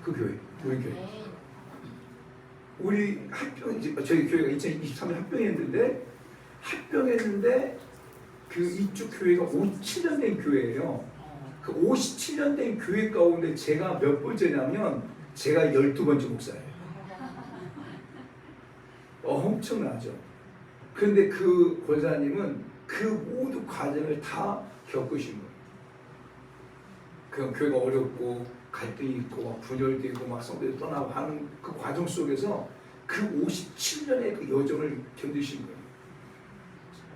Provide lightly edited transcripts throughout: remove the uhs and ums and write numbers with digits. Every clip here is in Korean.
그 교회, 우리 교회. 우리 저희 교회가 2023년 합병했는데 그 이쪽 교회가 57년 된 교회예요. 그 57년 된 교회 가운데 제가 몇 번째냐면 제가 12번째 목사예요. 엄청나죠. 그런데 그 권사님은 그 모든 과정을 다 겪으신 거예요. 그 교회가 어렵고 갈등이 있고 막 분열되고 막 성도들이 떠나고 하는 그 과정 속에서 그 57년의 그 여정을 견디신 거예요.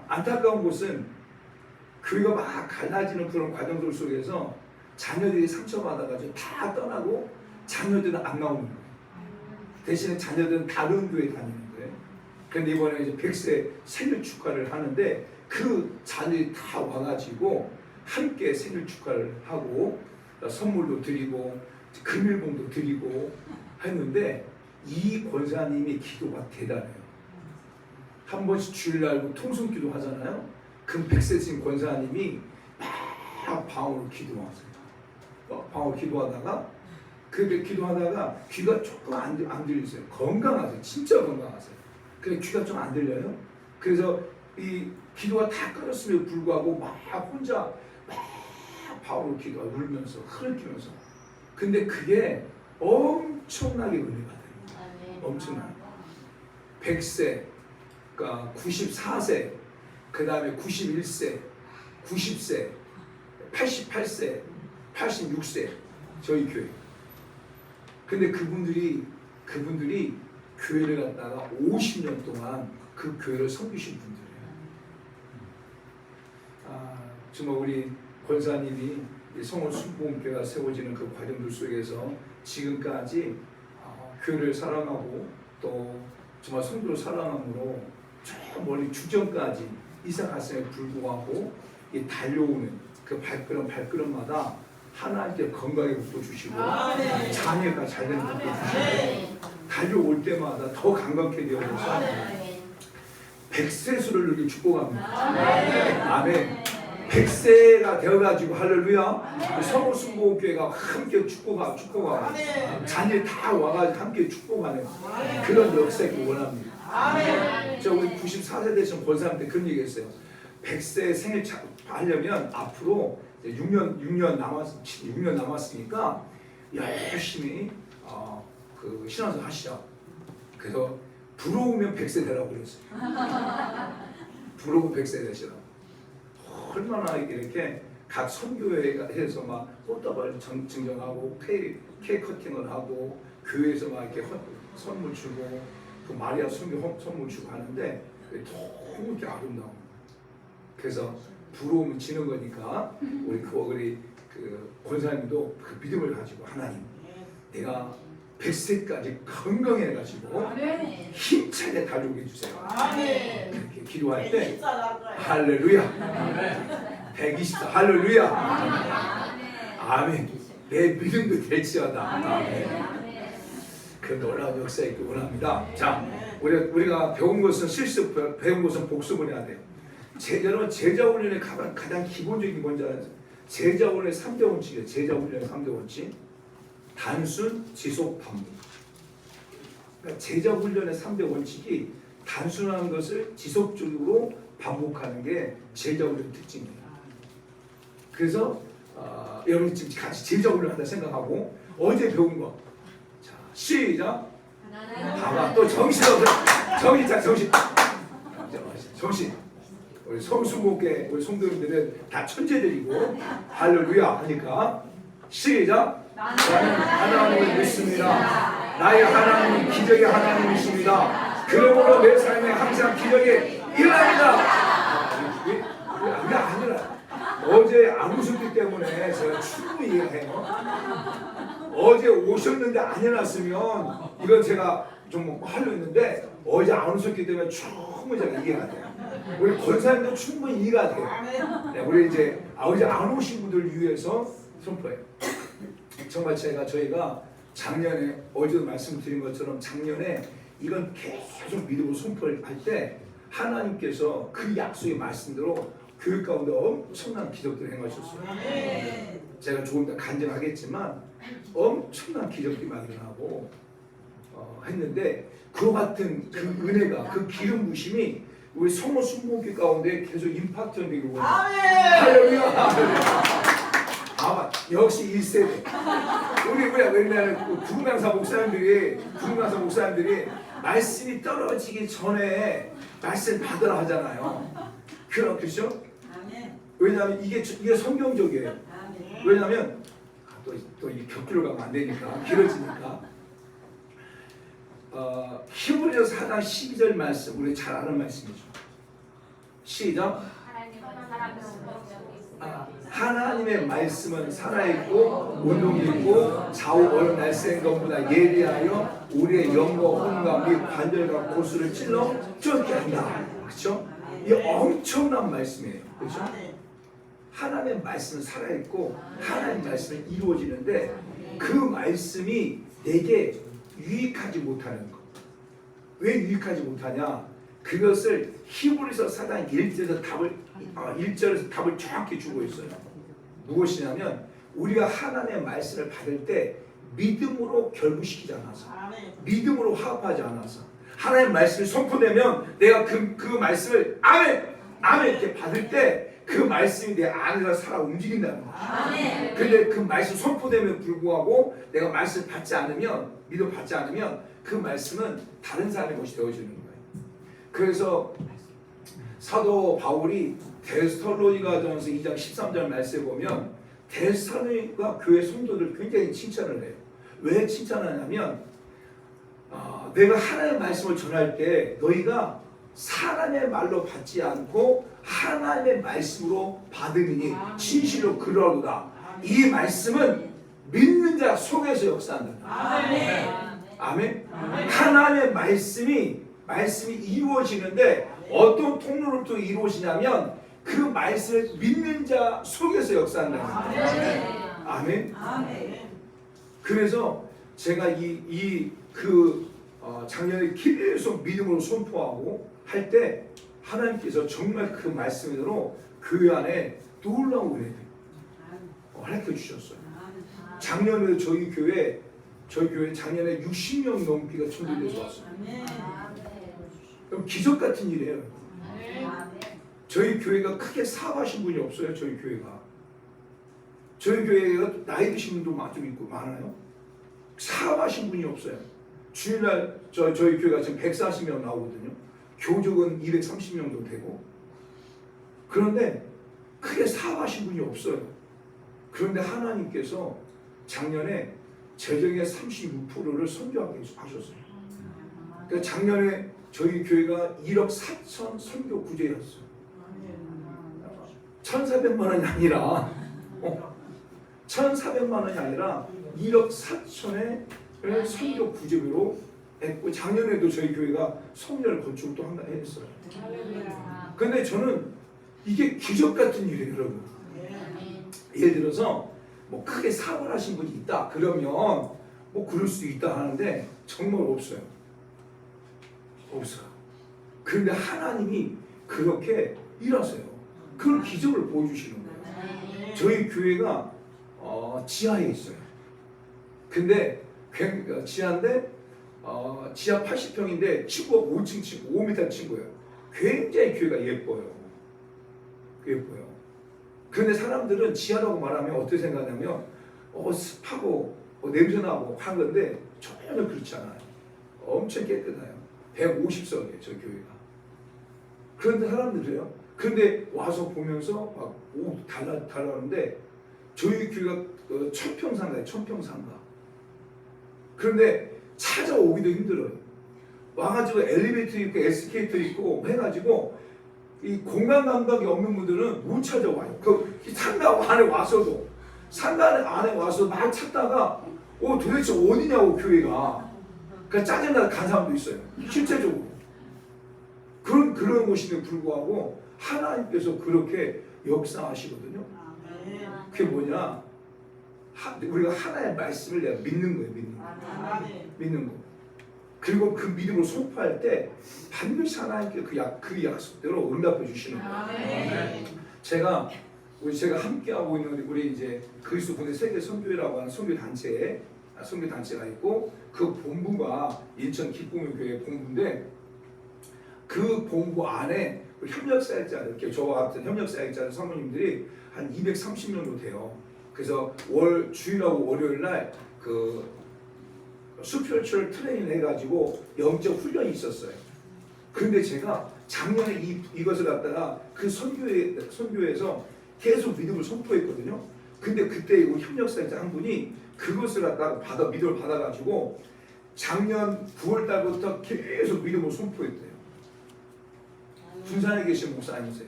안타까운 것은 교회가 막 갈라지는 그런 과정들 속에서 자녀들이 상처받아가지고 다 떠나고 자녀들은 안 나오는 거예요. 대신에 자녀들은 다른 교회 다니는 거예요. 그런데 이번에 이제 100세 생일 축하를 하는데 그 자녀들이 다 와가지고 함께 생일 축하를 하고 선물도 드리고 금일봉도 드리고 했는데 이 권사님의 기도가 대단해요. 한 번씩 주일날 통성기도 하잖아요. 그 100세신 권사님이 막 방으로 기도하세요. 방으로 기도하다가 기도하다가 귀가 조금 안 들리세요. 건강하세요. 진짜 건강하세요. 근데 귀가 좀 안 들려요. 그래서 이 기도가 다 끊었음에도 불구하고 막 혼자 막 방으로 기도하고 울면서 흐르면서. 근데 그게 엄청나게 은혜가 돼요. 엄청나게. 100세, 그러니까 94세, 그 다음에 91세, 90세, 88세, 86세 저희 교회. 근데 그분들이 교회를 갔다가 50년 동안 그 교회를 섬기신 분들이에요. 정말 우리 권사님이 성원 순복음교회가 세워지는 그 과정들 속에서 지금까지 교회를 사랑하고 또 정말 성도를 사랑함으로 저 멀리 주전까지 이사 갔음에 불구하고 이 달려오는 그 발걸음마다 하나님께 건강의 복도 주시고 자녀가 잘 되는 복도 주시고 달려올 때마다 더 강건케 되어서 100세수를 이렇게 축복합니다. 아멘. 100세가 되어가지고 할렐루야. 성호순복음교회가 함께 축복하고 자녀 다 와가지고 함께 축복하는 그런 역사를 원합니다. 저 우리 94세 되신 권사님한테 그런 얘기했어요. 100세 생일 하려면 앞으로 6년 남았으니까 열심히 그 신앙생활 하시자. 그래서 부러우면 100세 되라고 그랬어요. 부러우면 100세 되시라고. 얼마나 이렇게 각 선교회에서 막 꽃다발 증정하고 케이크 커팅을 하고 교회에서 막 이렇게 선물 주고 그 마리아 선교 선물 주고 하는데 너무 이렇게 아름다운 거예요. 그래서 부러우면 지는 거니까 우리 그 권사님도 그 믿음을 가지고 하나님 내가 100세까지 건강해가지고 힘차게 달려오게 해주세요. 이렇게 기도할 때 할렐루야 124 할렐루야 아멘 내 믿음도 될지어다 그 놀라운 역사 있길 원합니다. 자 우리가 배운 것은 실습 배운 것은 복습을 해야 돼요. 여러분 제자훈련의 가장 기본적인 뭔지 알아요? 제자훈련의 3대 원칙이에요. 제자훈련의 3대 원칙 단순, 지속, 반복. 그러니까 제자훈련의 3대 원칙이 단순한 것을 지속적으로 반복하는 게 제자훈련의 특징이에요. 그래서 여러분 지금 같이 제자훈련 한다 생각하고 어제 배운 거 자, 시작! 봐봐 또 정신 우리 성수목회 우리 성도님들은 다 천재들이고 할렐루야 하니까 시작! 나는 하나님을 믿습니다. 나의 하나님은 기적의 하나님이십니다. 그러므로 내 삶에 항상 기적이 일어납니다. 그게 아니라 어제 안 오셨기 때문에 제가 충분히 이해해요. 어제 오셨는데 안 일어났으면 이건 제가 좀 하려 했는데 어제 안 오셨기 때문에 충분히 제가 이해가 돼요. 우리 권사님도 충분히 이해가 돼요. 네, 우리 이제 어제 안 오신 분들 위해서 선포해요. 정말 저희가 작년에 어제도 말씀드린 것처럼 작년에 이건 계속 믿음으로 선포를 할 때 하나님께서 그 약속의 말씀대로 교회 가운데 엄청난 기적들을 행하셨어요. 제가 조금 더 간증하겠지만 엄청난 기적이 일어나고 했는데 그 같은 그 은혜가 그 기름 부심이 우리 성모 순복기 가운데 계속 임파트는 되고 할렐루야. 역시 1세대. 우리 왜냐면 구름강사 목사님들이 말씀이 떨어지기 전에 말씀 받으라 하잖아요. 그렇죠? 왜냐하면 이게 성경적이에요. 왜냐하면 또 이 격주로 가면 안 되니까 길어지니까. 히브리서 4장 12절 말씀 우리 잘 아는 말씀이죠. 시작. 하나님의 말씀은 살아있고 운동이 있고 좌우 어느 날쌘 것보다 예리하여 우리의 영과 혼과 및 관절과 골수를 찔러 쫓게 한다. 그렇죠? 이 엄청난 말씀이에요. 그렇죠? 하나님의 말씀은 살아있고 하나님의 말씀은 이루어지는데 그 말씀이 내게 유익하지 못하는 것. 왜 유익하지 못하냐? 그것을 히브리서 4장 1절에서 답을 정확히 주고 있어요. 무엇이냐면 우리가 하나님의 말씀을 받을 때 믿음으로 결부시키지 않아서, 믿음으로 화합하지 않아서, 하나님의 말씀이 선포되면 내가 그 말씀을 아멘 이렇게 받을 때 그 말씀이 내 안에서 살아 움직인다는 거예요. 근데 그 말씀 선포됨에 불구하고 내가 말씀을 받지 않으면, 믿음 받지 않으면 그 말씀은 다른 사람의 것이 되어지는 거예요. 그래서 사도 바울이 데살로니가전서 2장 13절 말씀에 보면 데살로니가 교회 성도들 굉장히 칭찬을 해요. 왜 칭찬하냐면 내가 하나님의 말씀을 전할 때 너희가 사람의 말로 받지 않고 하나님의 말씀으로 받으니 진실로 그러하도다. 이 말씀은 믿는 자 속에서 역사한다. 아멘. 하나님의 말씀이 이루어지는데 어떤 통로를 통해 이루어지냐면 그 말씀을 믿는 자 속에서 역사한다. 아멘. 그래서 제가 작년에 계속 믿음으로 선포하고 할 때 하나님께서 정말 그 말씀으로 교회 안에 놀라운 은혜를 허락해 주셨어요. 작년에 저희 교회 작년에 60명 넘기가 천주교에서 왔어요. 그럼 기적 같은 일이에요. 저희 교회가 크게 사업하신 분이 없어요. 저희 교회가 나이 드신 분도 좀 있고 많아요. 사업하신 분이 없어요. 주일날 저희 교회가 지금 140명 나오거든요. 교족은 230명 정도 되고. 그런데 크게 사업하신 분이 없어요. 그런데 하나님께서 작년에 재정의 36%를 선교하게 하셨어요. 그러니까 작년에 저희 교회가 1억 4천 선교 구제였어요. 1,400만 원이 아니라 1,400만 원이 아니라 1억 4천의 선교 구제비로 했고, 작년에도 저희 교회가 성령 건축을 또 한 번 했어요. 근데 저는 이게 기적 같은 일이에요, 여러분. 예를 들어서 뭐 크게 사업을 하신 분이 있다 그러면 뭐 그럴 수도 있다 하는데 정말 없어요. 그런데 하나님이 그렇게 일하세요. 그런 기적을 보여주시는 거예요. 저희 교회가 지하에 있어요. 근데 지하인데 지하 80평인데 층고가 5층 층, 5m 층고예요. 굉장히 교회가 예뻐요. 그런데 사람들은 지하라고 말하면 어떻게 생각하냐면 습하고 냄새나고 한 건데 전혀 그렇지 않아요. 엄청 깨끗해요. 150석이에요, 저 교회가. 그런데 사람들이요. 그런데 와서 보면서 막 달라는데 저희 교회가 천평상가예요. 천평상가. 그런데 찾아오기도 힘들어요. 와가지고 엘리베이터 있고 에스케이터 있고 해가지고 이 공간 감각이 없는 분들은 못 찾아와요. 그 상가 안에 와서도 막 찾다가 도대체 어디냐고 교회가. 그러니까 짜증나서 간 사람도 있어요. 실제적으로. 그런 곳임에 불구하고 하나님께서 그렇게 역사하시거든요. 그게 뭐냐? 우리가 하나의 말씀을 내가 믿는 거예요. 믿는 거. 그리고 그 믿음으로 선포할 때 반드시 하나님께 그 약속대로 응답해 주시는 거예요. 제가 우리 제가 함께하고 있는 우리 이제 그리스도 군대 세계 선교회라고 하는 선교 단체가 있고 그 본부가 인천 기쁨교회 본부인데 그 본부 안에 협력사역자들 이렇게 저와 같은 협력사역자들 사모님들이 한 230명도 돼요. 그래서 주일하고 월요일 날 그 스피리추얼 트레이닝 해가지고 영적 훈련이 있었어요. 근데 제가 작년에 이것을 갖다가 그 선교회에서 계속 믿음을 선포했거든요. 근데 그때 우리 협력사역자 한 분이 그것을 갖다가 믿음을 받아가지고 작년 9월 달부터 계속 믿음을 선포했대요. 군산에 계신 목사님이세요.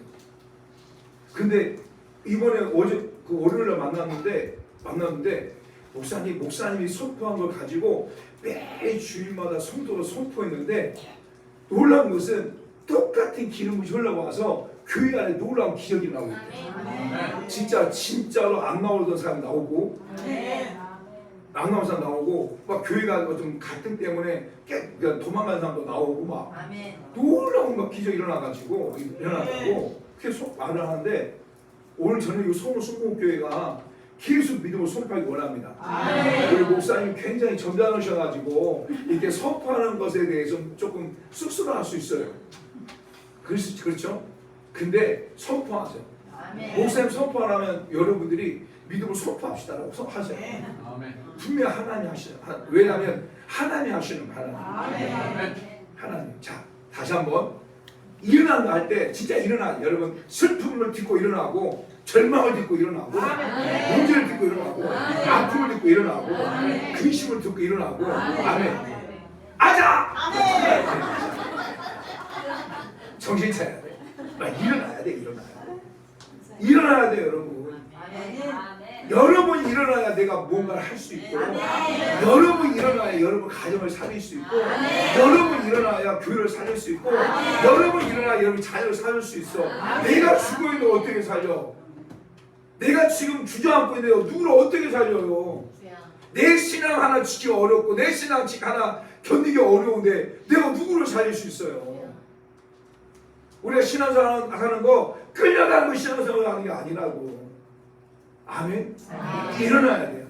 근데 이번에 어제 그 월요일날 만났는데 목사님이 선포한 걸 가지고 매 주일마다 성도로 선포했는데 놀라운 것은 똑같은 기름이 흘러와서 교회 안에 놀라운 기적이 나오고 있대요. 진짜로 안 나오던 사람 나오고 안 나오는 사람 나오고 막 교회가 좀 갈등 때문에 도망가는 사람도 나오고 막 놀라운 막 기적이 일어나가지고 계속 말을 하는데 오늘 저는 이 소문 순복교회가 계속 믿음을 선포하기 원합니다. 우리 목사님 굉장히 점잖으셔가지고 이렇게 선포하는 것에 대해서 조금 쑥스러워할 수 있어요. 그렇죠? 근데 선포하세요. 목사님 선포하면 여러분들이 믿음을 선포합시다라고 하세요. 분명 하나님이 하시는. 왜냐하면 하나님이 하시는 하나님. 자, 다시 한번 일어난다 할 때 진짜 일어나. 여러분 슬픔을 딛고 일어나고 절망을 딛고 일어나고 문제를 딛고 일어나고 아픔을 딛고 일어나고 근심을 딛고 일어나고 아멘. 아자! 정신 차려야 돼. 일어나야 돼. 일어나야 돼 여러분. 여러분이 일어나야 내가 뭔가를 할 수 있고 여러분이 일어나야 여러분 가정을 살릴 수 있고 여러분이 일어나야 교회를 살릴 수 있고 여러분이 일어나야 여러분 자녀를 살릴 수 있어. 내가 죽어있는데 어떻게 살려? 내가 지금 주저앉고 있는데 누구를 어떻게 살려요? 내 신앙 하나 지키기 어렵고 내 신앙 하나 견디기 어려운데 내가 누구를 살릴 수 있어요? 우리가 신앙생활 하는 거 끌려가는 거 신앙생활 하는 게 아니라고. 아멘. 일어나야 돼요.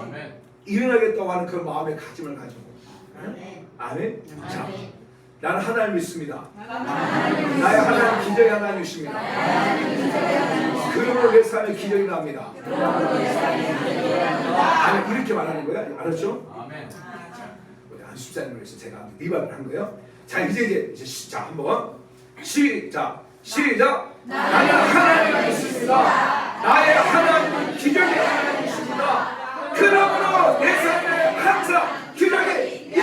아멘. 일어나겠다고 하는 그 마음의 가짐을 가지고. 아멘. 자, 나는 하나님 믿습니다. 나의 하나님 기적의 하나님이십니다. 그러므로 내 삶에 기적이 납니다. 아멘. 이렇게 말하는 거야. 알았죠? 아멘. 우리 안수사님을 위해서 제가 리바를 한 거예요. 자, 이제 자 한번 시작. 나는 하나님을 믿습니다. 나의 하나님은 기적의 하나님이십니다. 그러므로 내 삶에 항상 기적이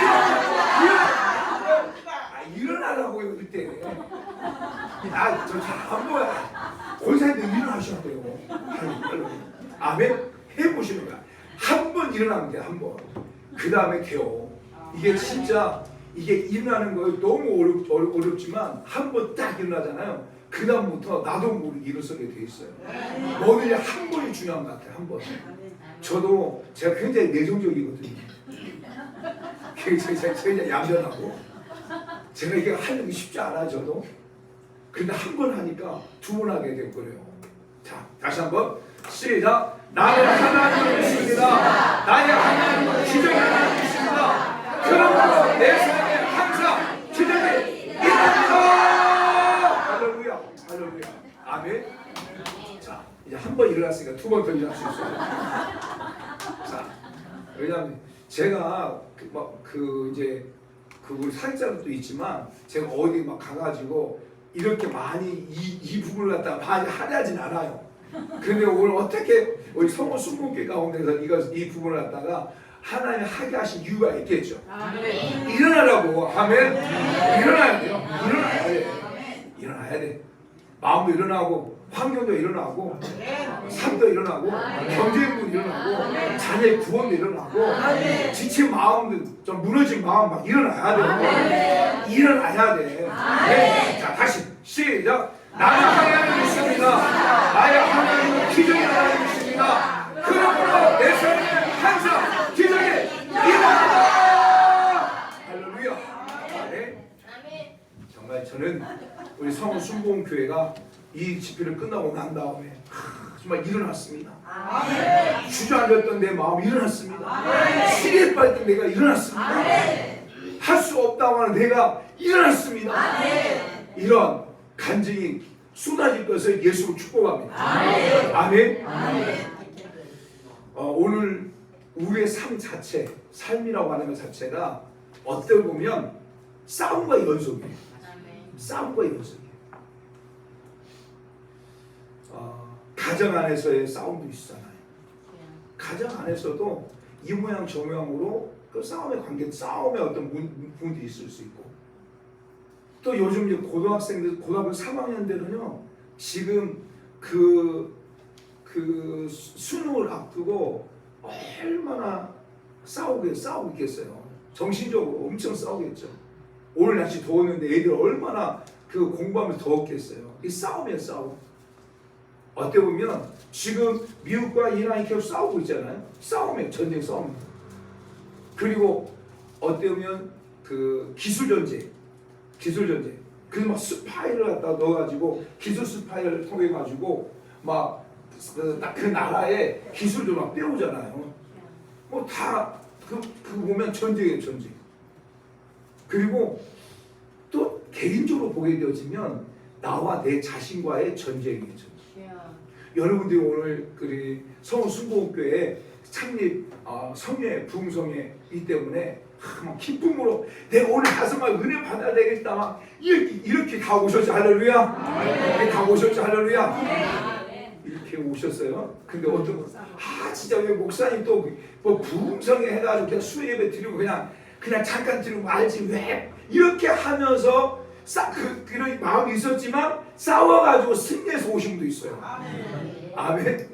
일어나라고요. 그때 저 잘 안 보여. 권사님들 일어나셔야 돼요. 아멘. 해보시는 거야. 한 번 일어나면 돼. 한 번. 그 다음에 돼요. 이게 진짜 이게 일어나는 거 너무 어렵지만 한 번 딱 일어나잖아요. 그 다음부터 나도 모르게 일어서게 돼 있어요. 뭐든지 한 번이 중요한 것 같아요. 한 번. 저도 제가 굉장히 내성적이거든요. 굉장히 얌전하고 제가 이게 하려고 쉽지 않아요. 저도. 근데 한 번 하니까 두 번 하게 되고요. 자, 다시 한번 시작. 나는 하나님을 믿습니다. 나의 하나님은 기적의 하나님이십니다. 그러므로 내 삶에 항상 기적이 일어납니다. 할렐루야. 아멘. 자, 이제 한 번 일어났으니까 두 번 더 일어날 수 있어요. 자, 왜냐하면 제가 이제 우리 사역자들도 있지만 제가 어디 막 가가지고 이렇게 많이 이 부분을 갖다가 많이 하려진 않아요. 근데 오늘 어떻게 우리 성모 순복회 가운데서 이 부분을 갖다가 하나님이 하게 하신 이유가 있겠죠. 아멘. 일어나라고. 아멘. 일어나야 돼요. 일어나야 돼. 마음도 일어나고 환경도 일어나고 삶도 일어나고 경제도 일어나고 자녀의 구원도 일어나고 지친 마음도 좀 무너진 마음 막 일어나야 돼. 일어나야 돼. 네. 자, 다시 시작. 나는 하나님을 믿습니다. 나의 하나님은 기적의 하나님이십니다. 그러므로 내 삶에 항상 기적이 일어납니다. 할렐루야. 네. 정말 저는 우리 성원 순복음교회가 이 집회를 끝나고 난 다음에 정말 일어났습니다. 아멘. 주저앉았던 내 마음이 일어났습니다. 아멘. 시리에 빠졌던 내가 일어났습니다. 아멘. 할 수 없다고 하는 내가 일어났습니다. 아멘. 이런 간증이 쏟아질 것을 예수로 축복합니다. 아멘. 아멘. 아멘. 오늘 우리의 삶 자체, 삶이라고 하는 것 자체가 어떻게 보면 싸움과 연속이에요. 싸움과 연속이에요. 가정 안에서의 싸움도 있잖아요. 가정 안에서도 이 모양 저 모양으로 그 싸움의 어떤 부분도 있을 수 있고, 또 요즘 이제 고등학생들, 고등학교 3학년들은요, 지금 그 수능을 앞두고 얼마나 싸우고 있겠어요. 정신적으로 엄청 싸우겠죠. 오늘 날씨 더웠는데 애들 얼마나 그 공부하면서 더웠겠어요. 이 싸움이에요, 싸움. 어떻게 보면 지금 미국과 이란이 계속 싸우고 있잖아요. 싸움이에요, 전쟁 싸움. 그리고 어떻게 보면 그 기술 전쟁. 그래서 막 스파이를 갖다 넣어가지고 기술 스파이를 통해 가지고 막 그 나라의 기술도 막 빼오잖아요. 뭐 다 그 보면 전쟁이에요, 전쟁. 그리고 또 개인적으로 보게 되어지면 나와 내 자신과의 전쟁이에요, 전쟁. 여러분들이 오늘 그 서울 순복음교회 창립 성회 부흥성회이기 때문에 막 기쁨으로 내가 오늘 가서 막 은혜 받아야 되겠다 막 이렇게 다 오셨죠. 할렐루야. 이렇게 다 오셨죠. 할렐루야. 이렇게 오셨어요. 근데 어떤 분 진짜 왜 목사님 또 뭐 부흥성회 해가지고 그냥 수요 예배 드리고 그냥 잠깐 드리고 알지 왜 이렇게 하면서 그런 마음이 있었지만 싸워가지고 승리해서 오신 분도 있어요. 아멘.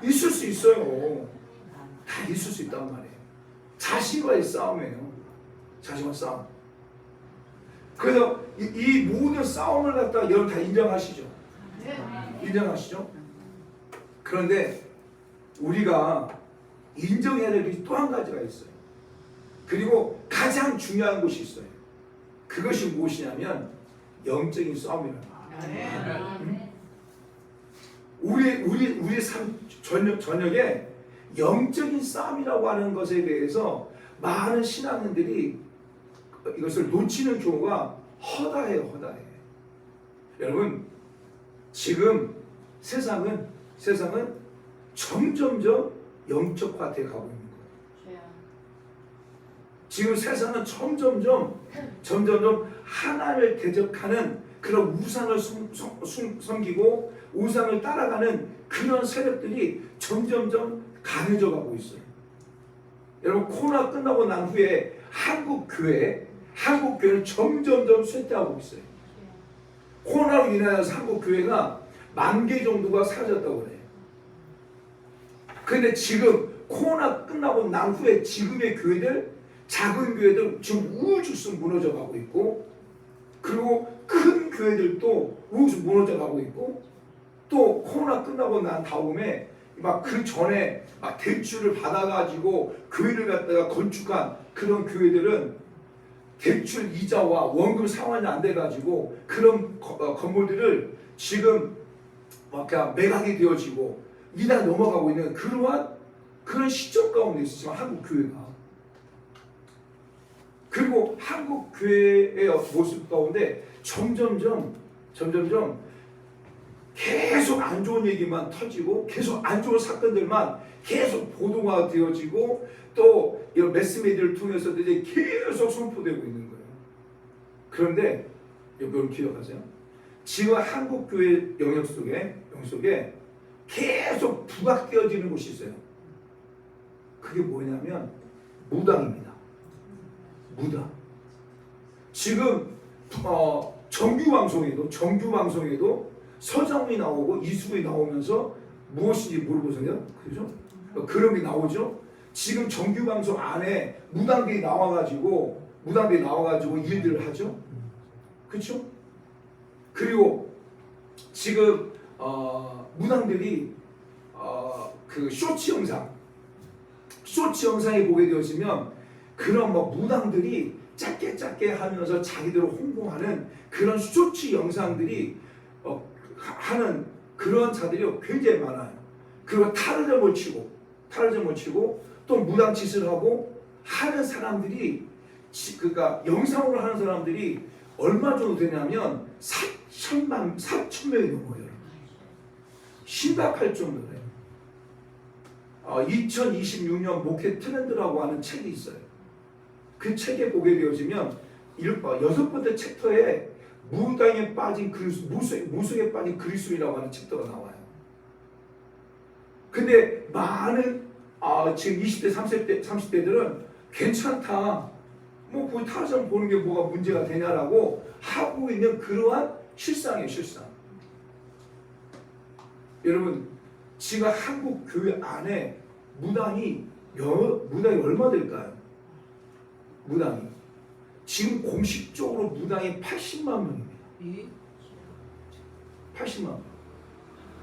있을 수 있어요. 다 있을 수 있단 말이에요. 자신과의 싸움이에요. 자신과 싸움. 그래서 이 모든 싸움을 갖다가 여러분 다 인정하시죠? 인정하시죠? 그런데 우리가 인정해야 될 것이 또 한 가지가 있어요. 그리고 가장 중요한 것이 있어요. 그것이 무엇이냐면 영적인 싸움이라는 거예요. 우리 삶 저녁에 영적인 싸움이라고 하는 것에 대해서 많은 신앙인들이 이것을 놓치는 경우가 허다해요. 여러분, 지금 세상은 점점점 영적화돼 가고 있는 거예요. 지금 세상은 점점점 하나님을 대적하는 그런 우상을 섬기고 우상을 따라가는 그런 세력들이 점점점 강해져 가고 있어요. 여러분, 코로나 끝나고 난 후에 한국 교회는 점점점 쇠퇴하고 있어요. 코로나로 인하여서 한국 교회가 10,000개 정도가 사라졌다고 그래요. 그런데 지금 코로나 끝나고 난 후에 지금의 교회들, 작은 교회들 지금 우후죽순 무너져 가고 있고, 그리고 큰 교회들도 우후죽순 무너져 가고 있고, 또 코로나 끝나고 난 다음에 막 그 전에 막 대출을 받아가지고 교회를 갖다가 건축한 그런 교회들은 대출 이자와 원금 상환이 안 돼가지고 그런 건물들을 지금 막 그냥 매각이 되어지고 이달 넘어가고 있는 그런 시점 가운데 있었지만 한국 교회가, 그리고 한국 교회의 모습 가운데 점점점 계속 안 좋은 얘기만 터지고 계속 안 좋은 사건들만 계속 보도가 되어지고 또 이런 매스미디어를 통해서도 이제 계속 선포되고 있는 거예요. 그런데 여러분 기억하세요? 지금 한국 교회 영역 속에 계속 부각되어지는 곳이 있어요. 그게 뭐냐면 무당입니다. 무당. 지금 정규 방송에도 서장훈이 나오고 이수근이 나오면서 무엇인지 물어보세요. 그죠? 그런 게 나오죠. 지금 정규 방송 안에 무당들이 나와가지고 일들을 하죠. 그렇죠? 그리고 지금 무당들이 그 쇼츠 영상에 보게 되어지면 그런 무당들이 짧게 하면서 자기들을 홍보하는 그런 쇼츠 영상들이 하는 그런 자들이 굉장히 많아요. 그리고 탈의점을 치고 또 무당짓을 하고 하는 사람들이 그러니까 영상으로 하는 사람들이 얼마 정도 되냐면 4천명이 넘어요. 심각할 정도예요. 2026년 목회 트렌드라고 하는 책이 있어요. 그 책에 보게 되어지면 6번째 챕터에 무당에 빠진 무속에 빠진 그리스도인이라고 하는 챕터가 나와요. 근데 많은 지금 20대 30대들은 괜찮다. 뭐 그 타점 보는 게 뭐가 문제가 되냐라고 하고 있는 그러한 실상이에요. 실상. 여러분 지금 한국 교회 안에 무당이 얼마 될까요? 무당이 지금 공식적으로 무당이 80만 명입니다. 80만 명.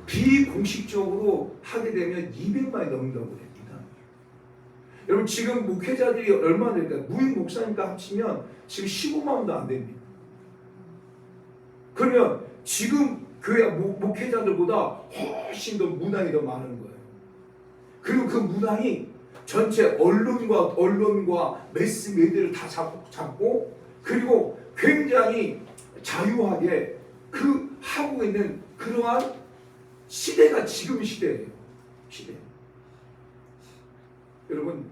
비공식적으로 하게 되면 200만이 넘는다고 됩니다. 여러분 지금 목회자들이 얼마나 될까요? 무인 목사님과 합치면 지금 15만도 안 됩니다. 그러면 지금 교회 목회자들보다 훨씬 더 무당이 더 많은 거예요. 그리고 그 무당이 전체 언론과 매스미디어를 다 잡고 그리고 굉장히 자유하게 그 하고 있는 그러한 시대가 지금 시대예요. 시대. 여러분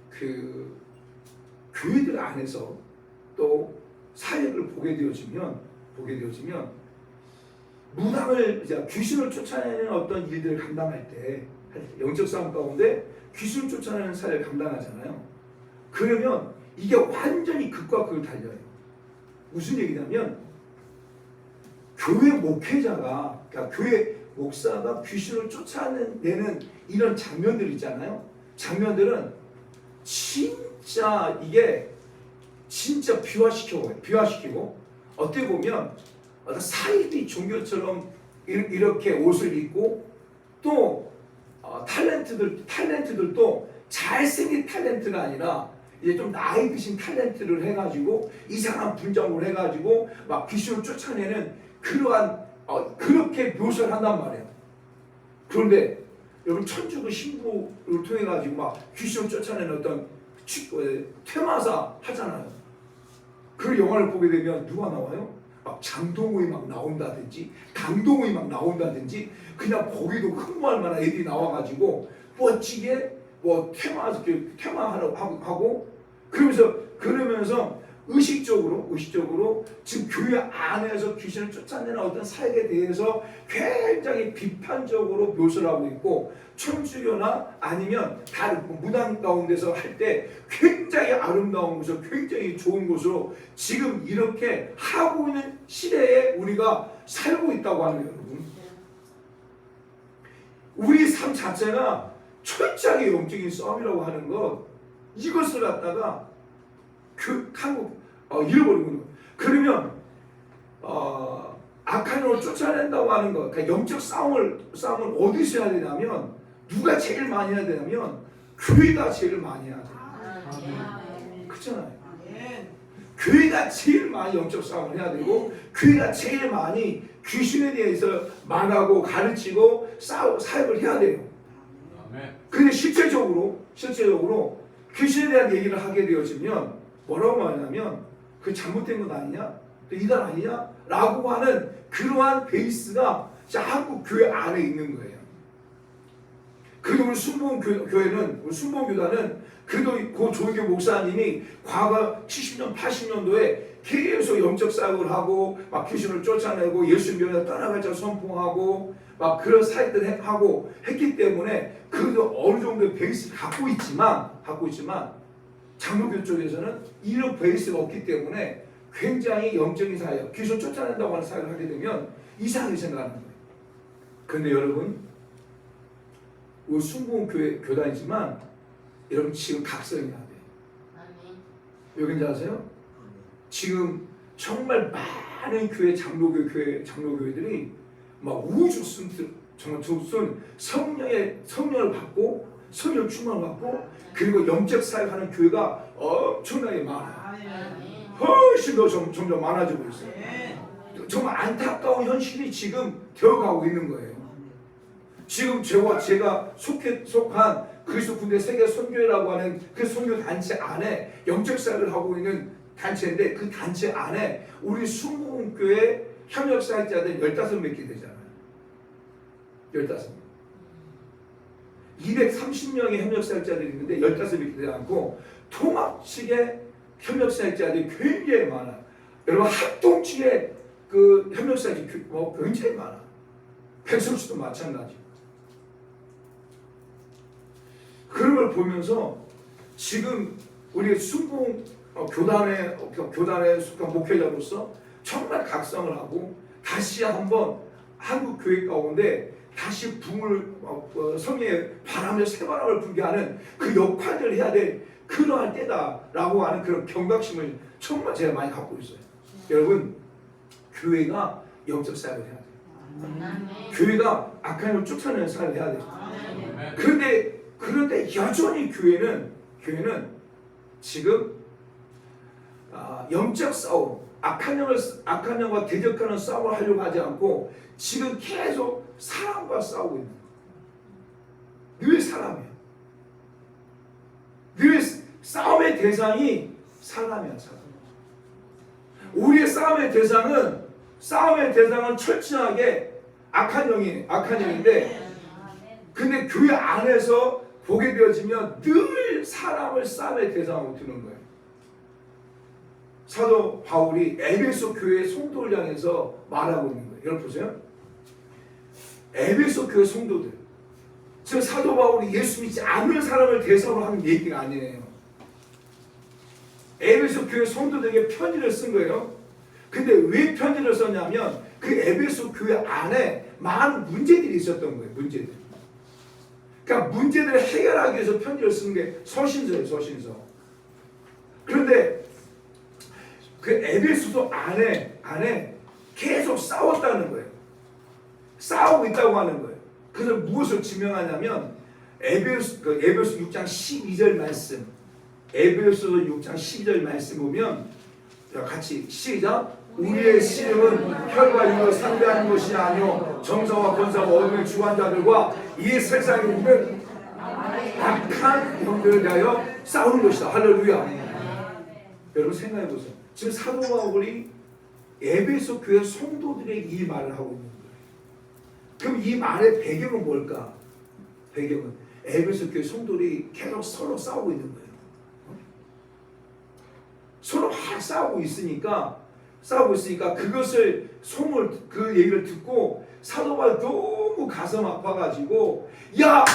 그 교회들 안에서 또 사역을 보게 되어지면 무당을 귀신을 쫓아내는 어떤 일들을 감당할 때 영적 싸움 가운데 귀신을 쫓아내는 사역을 감당하잖아요. 그러면 이게 완전히 극과 극을 달려요. 무슨 얘기냐면 교회 목회자가 그러니까 교회 목사가 귀신을 쫓아내는 이런 장면들 있잖아요. 장면들은 진짜 이게 진짜 비화시키고 어떻게 보면 어떤 사이비 종교처럼 이렇게 옷을 입고 또 탤런트들도 잘생긴 탤런트가 아니라 이제 좀 나이 드신 탤런트를 해가지고 이상한 분장을 해가지고 막 귀신을 쫓아내는 그러한 그렇게 묘사를 한단 말이에요. 그런데 여러분 천주교 신부를 통해 가지고 막 귀신을 쫓아내는 어떤 퇴마사 하잖아요. 그 영화를 보게 되면 누가 나와요? 막 장동훈이 막 나온다든지 강동훈이 막 나온다든지 그냥 보기도 흥분할 만한 애들이 나와가지고 멋지게 뭐 퇴마하라고 하고 그러면서 의식적으로 지금 교회 안에서 귀신을 쫓아내는 어떤 사역에 대해서 굉장히 비판적으로 묘사를 하고 있고 천주교나 아니면 다른 무당 가운데서 할 때 굉장히 아름다운 곳으로 굉장히 좋은 곳으로 지금 이렇게 하고 있는 시대에 우리가 살고 있다고 하는 거예요. 여러분 우리 삶 자체가 철저하게 영적인 싸움이라고 하는 것 이것을 갖다가 한국 잃어버리는 거예요. 그러면 악한 영을 쫓아낸다고 하는 것, 그러니까 영적 싸움을 어디서 해야 되냐면 누가 제일 많이 해야 되냐면 교회가 제일 많이 해야 돼요. 그렇잖아요. 교회가 제일 많이 영적 싸움을 해야 되고 교회가 제일 많이 귀신에 대해서 말하고 가르치고 사역을 해야 돼요. 근데 실제적으로 귀신에 대한 얘기를 하게 되어지면 뭐라고 말하냐면 그 잘못된 건 아니냐? 또 이단 아니냐? 라고 하는 그러한 베이스가 한국 교회 안에 있는 거예요. 그리고 우리 순복음교단은 그래도 그 조은교 목사님이 과거 70년, 80년도에 계속 영적 사역을 하고 막 귀신을 쫓아내고 예수 믿어 떠나갈자 선포하고 막 그런 사역들을 하고 했기 때문에 그래도 어느 정도의 베이스를 갖고 있지만 장로교 쪽에서는 이런 베이스가 없기 때문에 굉장히 영적인 사역, 귀신 쫓아낸다고 하는 사역을 하게 되면 이상하게 생각하는 거예요. 그런데 여러분, 우리 순복음 교단이지만 여러분 지금 각성해야 돼요. 왜 그런지 아세요? 지금 정말 많은 장로교회들이 막 우주 정말 무슨 성령을 받고 성령 충만을 받고 그리고 영적 사역하는 교회가 엄청나게 많아요. 훨씬 더 점점 많아지고 있어요. 정말 안타까운 현실이 지금 되어가고 있는 거예요. 지금 제가 속한 그리스도 군대 세계 선교회라고 하는 그 선교 단체 안에 영적 사역을 하고 있는 단체인데, 그 단체 안에 우리 순복음교회 협력 사역자들 15명 되잖아요. 15명. 230명의 협력 사역자들이 있는데 15명이 되지 않고, 통합 측의 협력 사역자들이 굉장히 많아요. 여러분, 합동 측의 그 협력 사역자들이 굉장히 많아. 백성수도 마찬가지. 그런 걸 보면서 지금 우리 순봉 교단에 속한 목회자로서 정말 각성을 하고, 다시 한번 한국 교회 가운데 다시 성령의 바람을 새바람을 불게 하는 그 역할을 해야 될 그러한 때다라고 하는 그런 경각심을 정말 제가 많이 갖고 있어요. 여러분, 교회가 영적 사역을 해야 돼요. 교회가 악한 영을 쫓아내는 사역을 해야 돼요. 그런데 여전히 교회는 지금 영적 싸움, 악한 영과 대적하는 싸움을 하려고 하지 않고 지금 계속 사람과 싸우고 있는 거예요. 늘 사람이에요. 늘 싸움의 대상이 사람이야, 사람. 우리의 싸움의 대상은 철저하게 악한 영인데, 근데 교회 안에서 보게 되어지면 늘 사람을 싸움의 대상으로 두는 거예요. 사도 바울이 에베소 교회 성도를 향해서 말하고 있는 거예요. 여러분 보세요. 에베소 교회 성도들. 지금 사도 바울이 예수 믿지 않는 사람을 대상으로 하는 얘기가 아니에요. 에베소 교회 성도들에게 편지를 쓴 거예요. 근데 왜 편지를 썼냐면 그 에베소 교회 안에 많은 문제들이 있었던 거예요. 문제들. 그러니까 문제들을 해결하기 위해서 편지를 쓰는 게 서신서예요. 서신서. 그런데 그 에베소서 안에 계속 싸웠다는 거예요. 싸우고 있다고 하는 거예요. 그래서 무엇을 증명하냐면 에베소 6장 12절 말씀, 에베소서 6장 12절 말씀 보면, 같이 시작. 우리의 씨름은 혈과 육으로 상대하는 것이 아니요 정사와 권사와 어둠의 주관 자들과 이 세상에 있는 악한 영들을 위하여 싸우는 것이다. 할렐루야. 여러분 생각해 보세요. 지금 사도 바울이 에베소 교회 성도들에게 이 말을 하고 있는 거예요. 그럼 이 말의 배경은 뭘까? 배경은 에베소 교회 성도들이 계속 서로 싸우고 있는 거예요. 서로 막 싸우고 있으니까 그것을 그 얘기를 듣고 사도 바울이 너무 가슴 아파가지고, 야,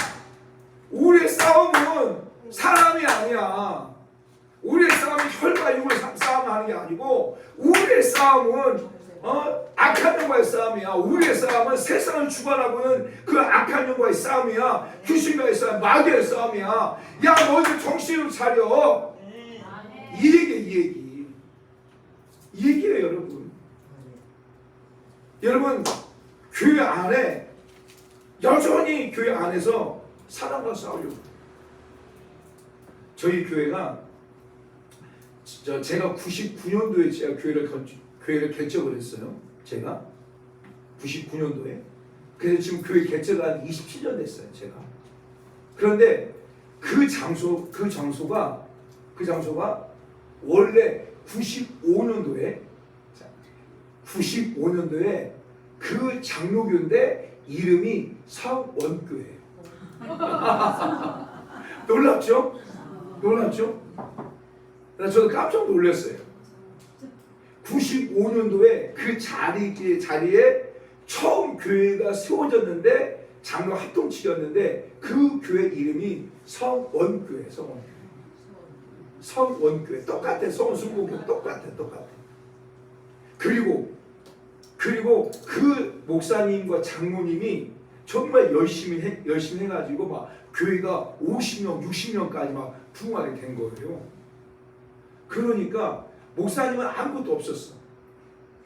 우리의 싸움은 사람이 아니야. 우리의 싸움은 혈과 육을 싸움하는 게 아니고, 우리의 싸움은 악한 영과의 싸움이야. 우리의 싸움은 세상을 주관하고는 그 악한 영과의 싸움이야. 귀신과의 싸움, 마귀의 싸움이야. 야, 너희들 정신을 차려. 이 얘기예요, 여러분. 여러분, 교회 안에 여전히 교회 안에서 사람과 싸우려고. 저희 교회가 제가 99년도에 제가 교회를 개척을 했어요. 제가 99년도에. 그래서 지금 교회 개척을 한 27년 됐어요, 제가. 그런데 그 장소가 원래 95년도에 그 장로교인데 이름이 성원교회예요. 놀랍죠? 저도 깜짝 놀랐어요. 95년도에 그 자리에 처음 교회가 세워졌는데, 장로 합동치였는데 그 교회 이름이 성원교회. 성원교회 똑같아. 성원순복교 똑같아. 그리고 그 목사님과 장로님이 정말 열심히 해가지고 막 교회가 50명, 60명까지 막 부흥하게 된 거예요. 그러니까 목사님은 아무것도 없었어.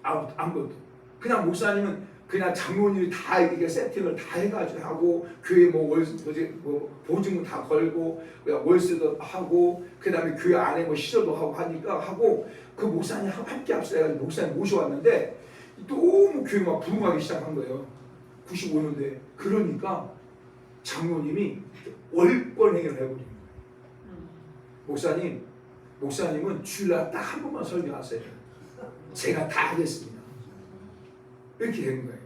아무것도. 그냥 목사님은 그냥 장로님이 다 이게 세팅을 다 해가지고 하고, 교회 보증금 다 걸고, 월세도 하고, 그 다음에 교회 안에 시설도 하고 하니까 그 목사님 함께 합시다 해가지고 목사님 모셔왔는데, 너무 교회가 막 부흥하기 시작한 거예요. 95년도에. 그러니까 장로님이 월권행위를 해버린 거예요. 목사님은 주일날 딱 한 번만 설교하세요. 제가 다 하겠습니다. 이렇게 된 거예요.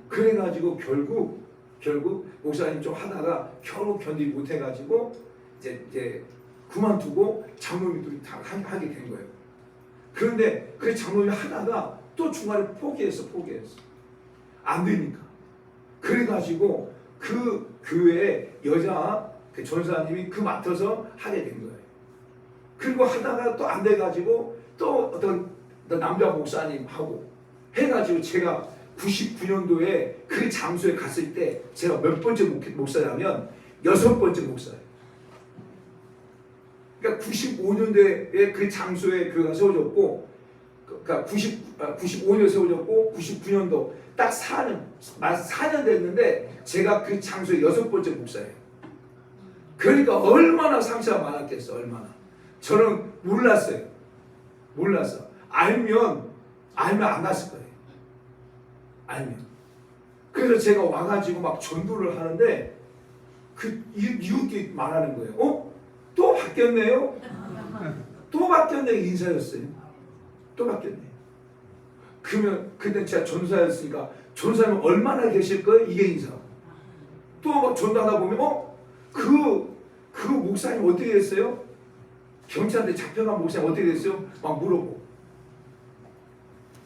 그래가지고 결국 목사님 좀 하다가 겨우 견디지 못해가지고 이제 그만두고 장로님들이 다 하게 된 거예요. 그런데 그 장로님이 하다가 또 중간에 포기했어. 안 되니까. 그래가지고 그 교회에 여자 그 전사님이 그 맡아서 하게 된 거예요. 그리고 하다가 또 안 돼가지고 또 어떤 남자 목사님하고 해가지고 제가 99년도에 그 장소에 갔을 때 제가 몇 번째 목사냐면 6번째 목사예요. 그러니까 95년도에 그 장소에 교회가 세워졌고, 그러니까 95년에 세워졌고 99년도 딱 4년 됐는데 제가 그 장소에 6번째 목사예요. 그러니까 얼마나 상처가 많았겠어. 얼마나. 저는 몰랐어요. 알면 안 갔을 거예요. 알면. 그래서 제가 와가지고 막 전도를 하는데 그 이웃들이 말하는 거예요. 또 바뀌었네요. 또 바뀌었네. 인사였어요. 또 바뀌었네. 그러면 그때 제가 전사였으니까 전사는 얼마나 계실 거예요? 이게 인사. 또 막 전도하다 보면 그 목사님 어떻게 됐어요? 경찰한테 잡혀간 목사님 어떻게 됐어요? 막 물어보고.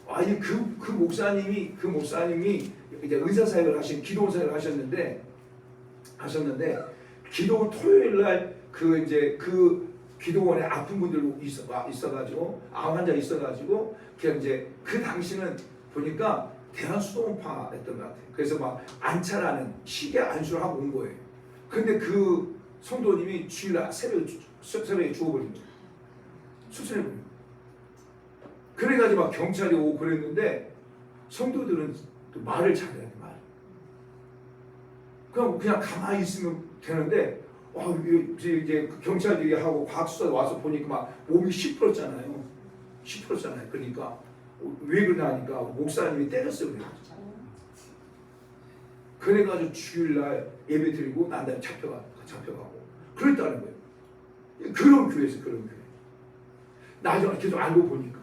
아니 그 목사님이 이제 의사사역을 기도원 사역을 하셨는데 기도원 토요일 날 그 기도원에 아픈 분들 있어가지고 암 환자 있어가지고 그냥 이제 그 당시는 보니까 대한 수도원파였던 것 같아요. 그래서 막 안차라는 시계 안수를 하고 온 거예요. 근데 그 성도님이 주일날 새벽에 죽어버린 거예요. 수천해버린 거예요. 그래가지고 막 경찰이 오고 그랬는데 성도들은 또 말을 잘해야 돼. 그냥 가만히 있으면 되는데 이제 경찰들이 하고 과학수사 와서 보니까 막 몸이 시퍼렇잖아요. 그러니까 왜 그러냐니까 목사님이 때렸어요. 그래가지고 주일날 예배 드리고 난 다음에 잡혀가고 그랬다는 거예요. 그런 교회에서 그런 교회. 나중에 계속 알고 보니까.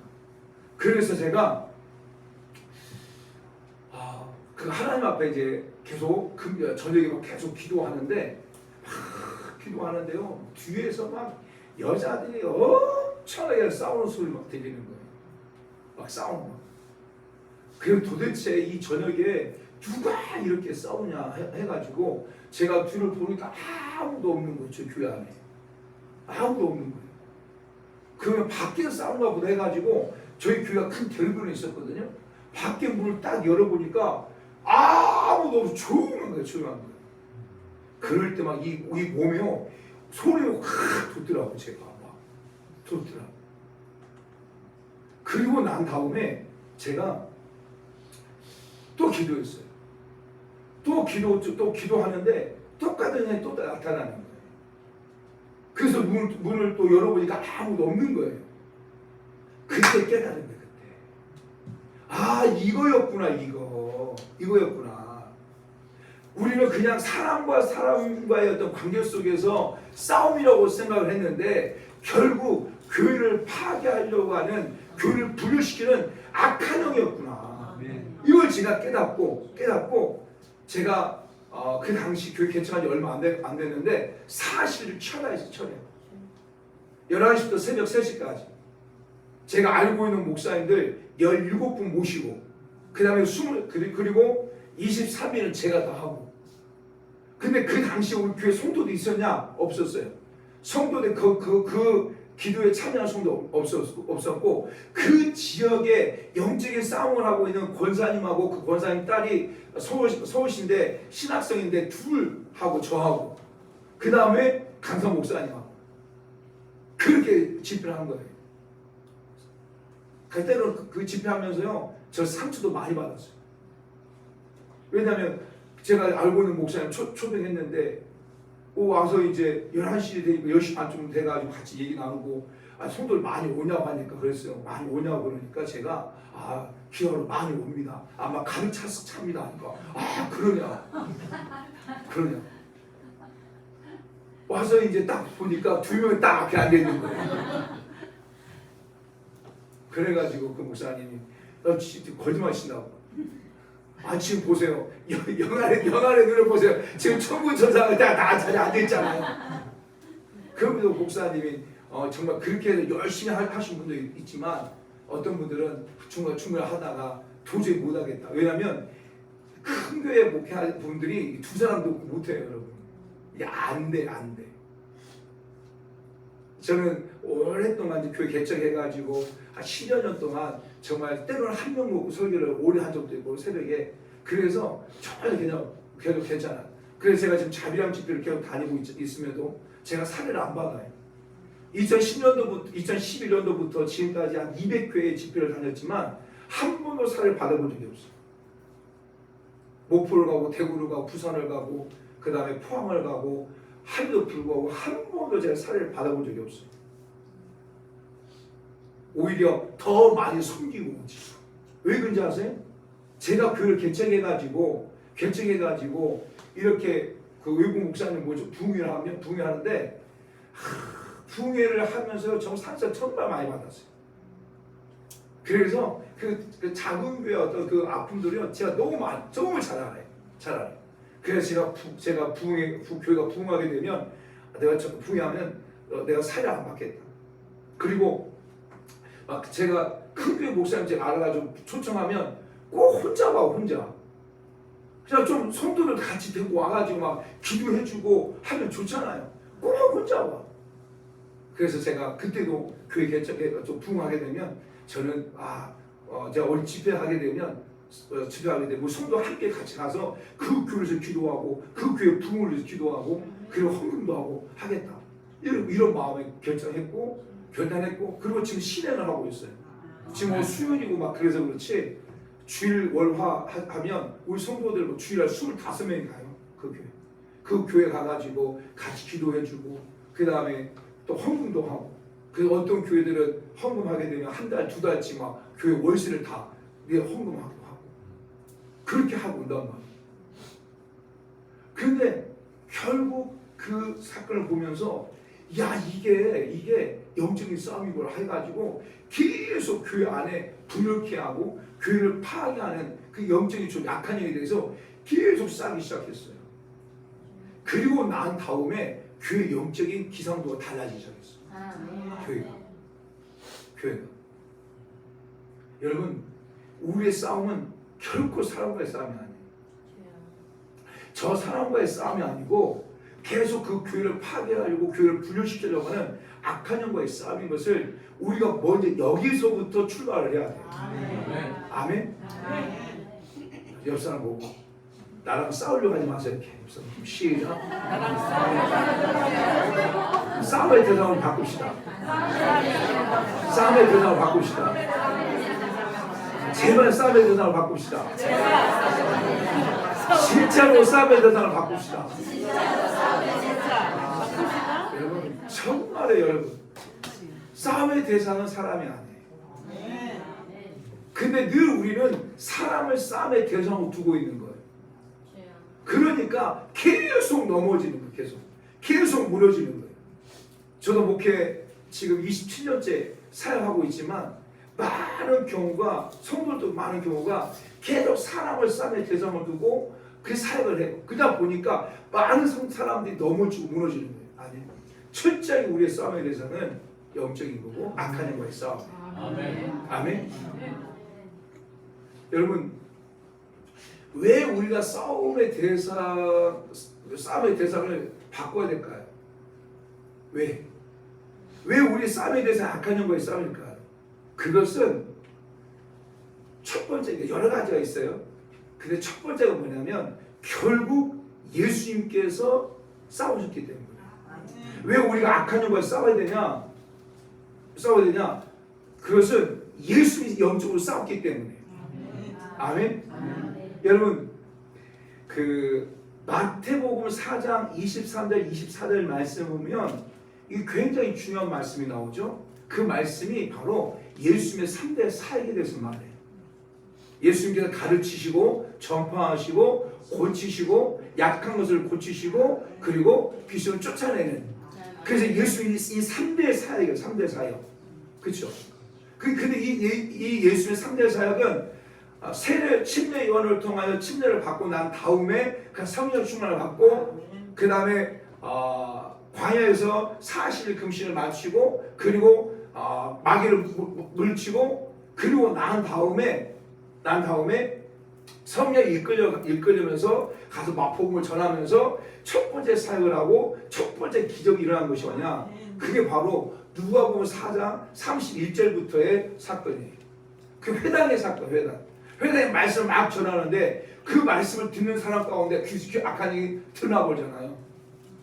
그래서 제가 그 하나님 앞에 이제 계속 저녁에 막 계속 기도하는데요. 뒤에서 막 여자들이 엄청나게 싸우는 소리 막 들리는 거예요. 막 싸우는 거. 그럼 도대체 이 저녁에 누가 이렇게 싸우냐 해가지고 제가 뒤를 보니까 아무도 없는 거예요. 저 교회 안에. 아무도 없는 거예요. 그러면 밖에서 싸우는가 보다 해가지고 저희 교회가 큰 대로변에 있었거든요. 밖에 문을 딱 열어보니까 아무도 없어. 조용한 거예요. 그럴 때 막 이 몸에요 소리가 확 돋더라고. 제가 막 돋더라고. 그리고 난 다음에 제가 또 기도했어요. 또 기도하는데 똑같은 애 또 나타나는 거예요. 그래서 문을 또 열어보니까 아무도 없는 거예요. 그때 깨달은 거예요. 이거였구나. 우리는 그냥 사람과의 어떤 관계 속에서 싸움이라고 생각을 했는데 결국 교회를 파괴하려고 하는, 교회를 분열시키는 악한 영이었구나. 이걸 제가 깨닫고 제가 그 당시 교회 개척한 지 얼마 안 됐는데 사실을 철회했어요. 11시부터 새벽 3시까지 제가 알고 있는 목사님들 17분 모시고 그 다음에 그리고 23일은 제가 다 하고. 근데 그 당시에 우리 교회 성도도 있었냐? 없었어요. 성도들 그 기도에 참여한 성도 없었고 그 지역에 영적인 싸움을 하고 있는 권사님하고 그 권사님 딸이 서울시인데 신학생인데 둘하고 저하고 그 다음에 강성 목사님하고 그렇게 집회를 한 거예요. 그때로 그 집회하면서요 저 상처도 많이 받았어요. 왜냐하면 제가 알고 있는 목사님 초빙했는데 와서 이제 11시 되니까 10시 반쯤 돼가지고 같이 얘기 나누고 성도들 많이 오냐고 하니까 그랬어요. 많이 오냐고 그러니까 제가 기어로 많이 옵니다. 아마 가득 찹니다 하니까 그러냐 와서 이제 딱 보니까 2명이 딱 앞에 앉아 있는 거예요. 그래가지고 그 목사님이 거짓말 친다고. 지금 보세요. 영안의 눈을 보세요. 지금 천군 천사가 다 자리에 앉아 있잖아요. 그럼에도 목사님이 정말 그렇게 해서 열심히 하신 분도 있지만 어떤 분들은 충분히 하다가 도저히 못하겠다. 왜냐하면 큰 교회 목회하는 분들이 2사람도 못해요, 여러분. 이게 안 돼. 저는 오랫동안 이제 교회 개척해가지고 한 10여 년 동안 정말 때로는 한 명 먹고 설교를 오래 한 적도 있고 새벽에. 그래서 정말 그냥 계속 괜찮아요. 그래서 제가 지금 자비랑 집회를 계속 다니고 있음에도 제가 사례를 안 받아요. 2011년도부터 지금까지 한 200회의 집회를 다녔지만 한 번도 사례를 받아본 적이 없어요. 목포를 가고 대구를 가고 부산을 가고 그 다음에 포항을 가고 하루도 불구하고 한 번도 제가 사례를 받아본 적이 없어요. 오히려 더 많이 섬기고 오지. 왜 그런지 아세요? 제가 교회를 개척해가지고 이렇게 그 외국 목사님 부흥회를 하는데 부흥회를 하면서 정 상처 정말 많이 받았어요. 그래서 그 작은 교회 어떤 그 아픔들이요 제가 정말 잘 알아요. 그래서 제가 교회가 부흥하게 되면 내가 부흥하면 내가 사례 안 받겠다. 그리고 막 제가 큰 교회 목사님 제가 알아가지고 초청하면 꼭 혼자 와. 그냥 좀 성도들 같이 데리고 와가지고 막 기도해주고 하면 좋잖아요. 꼭 혼자 와. 그래서 제가 그때도 교회 개척에 좀 부흥하게 되면 저는 제가 어디 집회하게 되면 성도 함께 같이 가서 그 교회에서 기도하고 그 교회 부흥을 위해서 기도하고 그리고 헌금도 하고 하겠다. 이런 마음에 결단했고 그리고 지금 실행을 하고 있어요. 지금 수요일이고 막 그래서 그렇지 주일 월화 하면 우리 성도들 주일날 25명이 가요. 그 교회 가가지고 같이 기도해주고 그 다음에 또 헌금도 하고 그 어떤 교회들은 헌금하게 되면 한 달, 2달치 막 교회 월세를 다 헌금하기도 하고 그렇게 하고 온단 말이에요. 그런데 결국 그 사건을 보면서 이게 영적인 싸움이구나 해가지고 계속 교회 안에 분열케 하고 교회를 파괴하는 그 영적인 좀 약한 영에 대해서 계속 싸기 시작했어요. 그리고 난 다음에 교회 영적인 기상도가 달라지기 시작했어요. 교회가. 여러분 우리의 싸움은 결코 사람과의 싸움이 아니에요. 저 사람과의 싸움이 아니고 계속 그 교회를 파괴하려고 교회를 분열시키려고 하는 악한 영과의 싸움인 것을 우리가 먼저 여기서부터 출발을 해야 돼요. 아멘? 옆 사람 보고 나랑 싸우려고 하지 마세요. 이렇게 시작. 싸움의 대상을 바꿉시다. 싸움의 대상을 바꿉시다. 제발 싸움의 대상을 바꿉시다. 진짜로 싸움의 대상을 바꿉시다. 여러분 정말에 여러분 싸움의 대상은 사람이 아니에요. 근데 늘 우리는 사람을 싸움의 대상으로 두고 있는 거예요. 그러니까 계속 넘어지는 거예요. 계속 무너지는 거예요. 저도 목회 지금 27년째 사역하고 있지만 많은 경우가 성도들도 많은 경우가 계속 사람을 싸움의 대상을 두고 그 사역을 해요. 그러다 보니까 많은 사람들이 넘어지고 무너지는 거예요. 아니, 철저히 우리의 싸움의 대상은 영적인 거고 악한 영과의 싸움. 아멘. 여러분 왜 우리가 싸움의 대상을 바꿔야 될까요? 왜 우리 싸움의 대상 악한 영과의 싸움일까요? 그것은 첫 번째 여러 가지가 있어요. 근데 첫 번째가 뭐냐면 결국 예수님께서 싸우셨기 때문이에요. 왜 우리가 악한 영과에 싸워야 되냐? 그것은 예수님이 영적으로 싸웠기 때문에. 아멘. 여러분 마태복음 4장 23절 24절 말씀 보면 이 굉장히 중요한 말씀이 나오죠. 그 말씀이 바로 예수님의 3대 사역에 대해서 말해요. 예수님께서 가르치시고 전파하시고 고치시고 약한 것을 고치시고 그리고 귀신을 쫓아내는, 그래서 예수님이 이 3대 사역이에요. 3대 사역. 그렇죠? 근데 이 예수님의 3대 사역은 세례 침례 요한을 통하여 침례를 받고 난 다음에 그 성령 충만을 받고 그 다음에 광야에서 40일 금식을 마치고 그리고 마귀를 물리치고 그리고 난 다음에 성령이 이끌려면서 가서 마포금을 전하면서 첫 번째 사역을 하고 첫 번째 기적이 일어난 것이 뭐냐? 그게 바로 누가복음 4장 31절부터의 사건이에요. 그 회당의 사건, 회당의 말씀을 막 전하는데 그 말씀을 듣는 사람 가운데 악한 영이 드러나버리잖아요.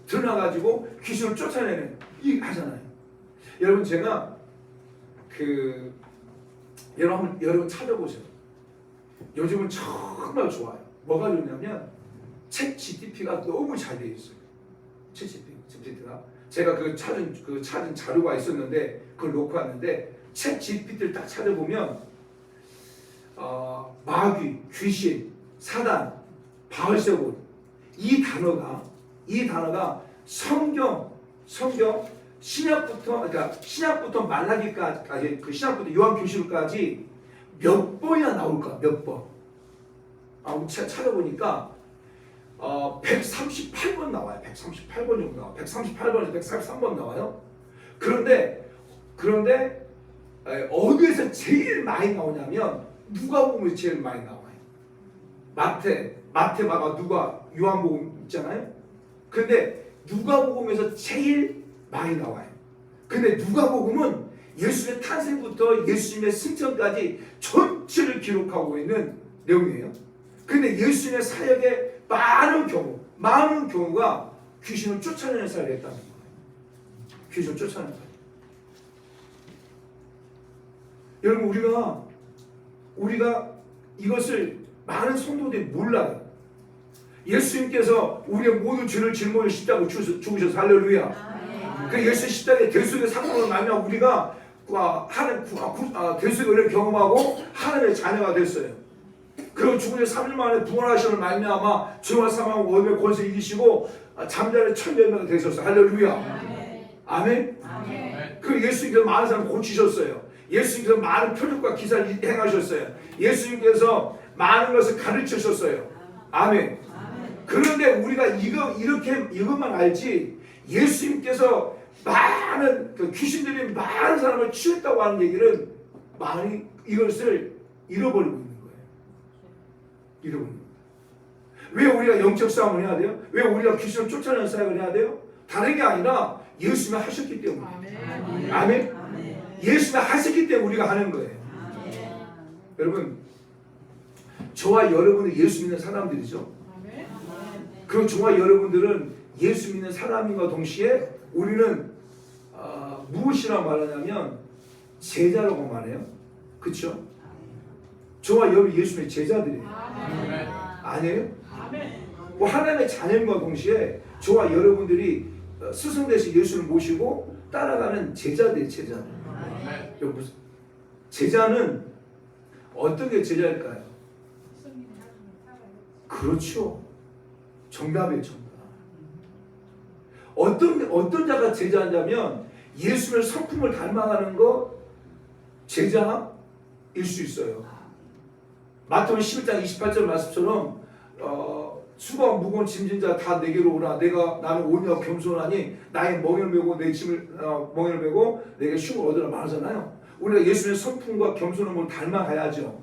드러나가지고 귀신을 쫓아내는 이 하잖아요. 여러분 제가 여러분 찾아보세요. 요즘은 정말 좋아요. 뭐가 좋냐면 챗 GPT가 너무 잘 되어 있어요. 챗 GPT가 제가 찾은 자료가 있었는데 그걸 놓고 왔는데 챗 GPT를 딱 찾아보면 마귀, 귀신, 사단, 바알세볼 이 단어가 성경 신약부터 말라기까지 그 신약부터 요한계시록까지 몇 번이나 나올까? 몇 번? 찾아보니까 138번 나와요. 138번 정도 나와요. 138번에서 143번 나와요. 그런데 어디에서 제일 많이 나오냐면 누가복음에서 제일 많이 나와요. 마태, 마가, 누가, 요한복음 있잖아요. 근데 누가복음에서 제일 많이 나와요. 근데 누가복음은 예수님의 탄생부터 예수님의 승천까지 전체를 기록하고 있는 내용이에요. 근데 예수님의 사역의 많은 경우가 귀신을 쫓아내는 사역을 했다는 거예요. 귀신을 쫓아내는 사역. 여러분 우리가 이것을 많은 성도들이 몰라요. 예수님께서 우리의 모든 죄를 짊어지고 십자가에 죽으셔서 할렐루야. 그 예수 십자가의 대속의 사건으로 말미암아 우리가 대속의 은혜를 경험하고 하나님의 자녀가 됐어요. 그리고 죽은 지 3일 만에 부활하심을 말미암아 죄와 사망과 어둠의 권세를 이기시고 잠자는 천년매가 되셨어요. 할렐루야. 아멘. 그 예수님께서 많은 사람을 고치셨어요. 예수님께서 많은 표적과 기사를 행하셨어요. 예수님께서 많은 것을 가르치셨어요. 아멘. 그런데 우리가 이것만 알지 예수님께서 많은 귀신들이 많은 사람을 치유했다고 하는 얘기는 이것을 잃어버리고 있는 거예요. 왜 우리가 영적 싸움을 해야 돼요? 왜 우리가 귀신을 쫓아내는 사역을 해야 돼요? 다른 게 아니라 예수님이 하셨기 때문에. 아멘. 예수님이 하셨기 때문에 우리가 하는 거예요. 여러분 저와 여러분은 예수 믿는 사람들이죠. 그리고 저와 여러분들은 예수 믿는 사람인과 동시에 우리는 무엇이라고 말하냐면 제자라고 말해요. 그렇죠? 저와 여러분 예수님의 제자들이에요. 아니에요? 하나님의 자녀과 동시에 저와 여러분들이 스승 대신 예수를 모시고 따라가는 제자들이에요. 제자는 어떤 게 제자일까요? 그렇죠. 정답이에요. 정답. 어떤 자가 제자냐면 예수님의 성품을 닮아가는 거 제자일 수 있어요. 마태복음 11장 28절 말씀처럼 수고하고 무거운 짐진 자 다 내게로 오라. 나는 온유하고 겸손하니 나의 멍에를 메고 내 짐을 멍에를 메고 내게 쉼을 얻으라 말하잖아요. 우리가 예수님의 성품과 겸손함을 닮아가야죠.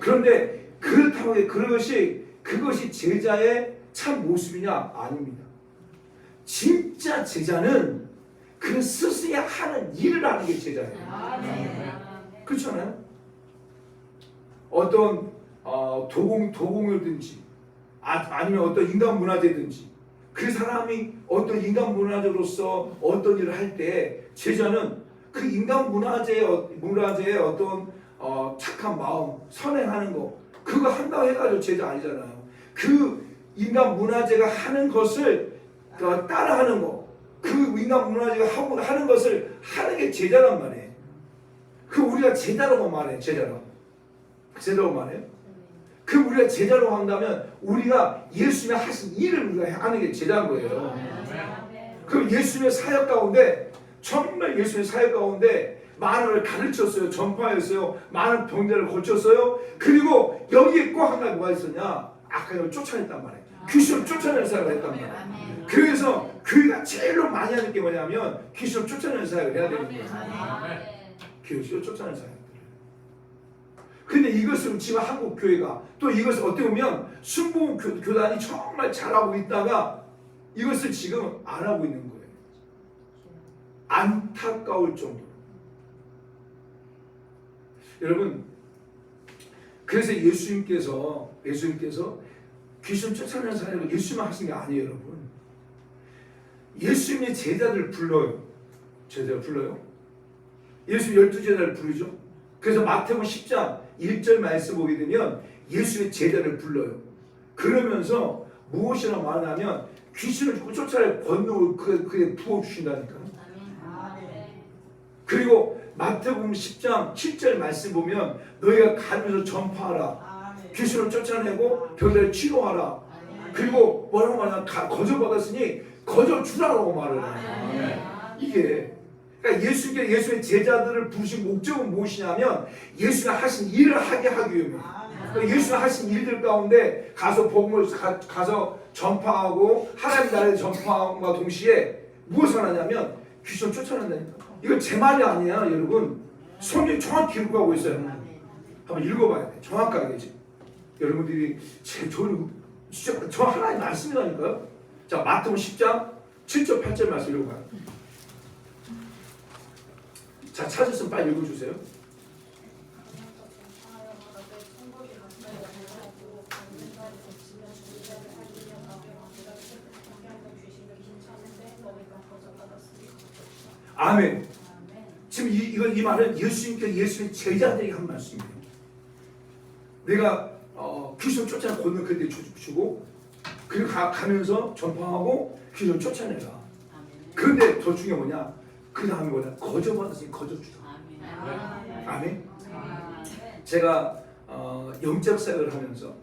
그런데 그렇다고 그것이 제자의 참 모습이냐? 아닙니다. 진짜 제자는 그 스스로 하는 일을 하는 게 제자예요. 그렇잖아요. 어떤 도공이든지 아니면 어떤 인간 문화재든지 그 사람이 어떤 인간 문화재로서 어떤 일을 할 때 제자는 그 인간 문화재의 어떤 착한 마음, 선행하는 거 그거 한다고 해가지고 제자 아니잖아요. 그 인간 문화재가 하는 것을 따라하는 거, 그 인간 문화재가 하는 것을 하는 게 제자란 말이에요. 그 우리가 제자라고 말해. 제자라고 말해요. 그 우리가 제자로 한다면 우리가 예수님이 하신 일을 우리가 하는 게 제자인 거예요. 그럼 예수님의 사역 가운데, 정말 예수님의 사역 가운데 많은 걸 가르쳤어요. 전파했어요. 많은 병자를 고쳤어요. 그리고 여기에 꼭 한 가지 뭐가 있었냐? 아까 이걸 쫓아냈단 말이에요. 귀신을 쫓아내는 사역을 했단 말이에요. 그래서 교회가 제일로 많이 하는 게 뭐냐면 귀신을 쫓아내는 사역을 해야 되는 거예요. 귀신을 쫓아내는 사역. 근데 이것을 지금 한국 교회가 또 이것을 어떻게 보면 순복음 교단이 정말 잘하고 있다가 이것을 지금 안 하고 있는 거예요. 안타까울 정도로. 여러분, 그래서 예수님께서 귀신 쫓아내는 사람을 예수님만 하신 게 아니에요, 여러분. 예수님의 제자들 불러요. 제자를 불러요. 예수님 12제자를 부르죠. 그래서 마태복음 10장 1절 말씀 보게 되면 예수의 제자를 불러요. 그러면서 무엇이라 말하냐면 귀신을 쫓아낼 권능을 그에 부어주신다니까요. 그리고 마태복음 10장 7절 말씀 보면 너희가 가면서 전파하라. 귀신을 쫓아내고 병자를 치료하라. 그리고 뭐라고 말하냐, 거저받았으니 거저주라고 말을 해요. 이게 그러니까 예수의 제자들을 부르신 목적은 무엇이냐면 예수가 하신 일을 하게 하기 위함이에요. 그러니까 예수가 하신 일들 가운데 가서 복음을 가서 전파하고 하나님 나라의 전파함과 동시에 무엇을 하냐면 귀신을 쫓아낸다니까. 이건 제 말이 아니야, 여러분. 성경이 정확히 기록하고 있어요. 한번 읽어봐야 돼. 정확하게. 여러분들이 저 하나님 말씀이라니까요. 자, 마태복음 10장 7절 8절 말씀 읽어봐요. 자, 찾으시면 빨리 읽어주세요. 아멘. 지금 이 말은 예수님의 제자들에게 한 말씀이에요. 내가 귀신 쫓아내 권능 그때 주고 그리고 가면서 전파하고 귀신 쫓아내라. 그런데 더 중요한 뭐냐? 그 다음에 뭐냐? 거저받았으니 거저주라. 아멘. 제가 영적 사역을 하면서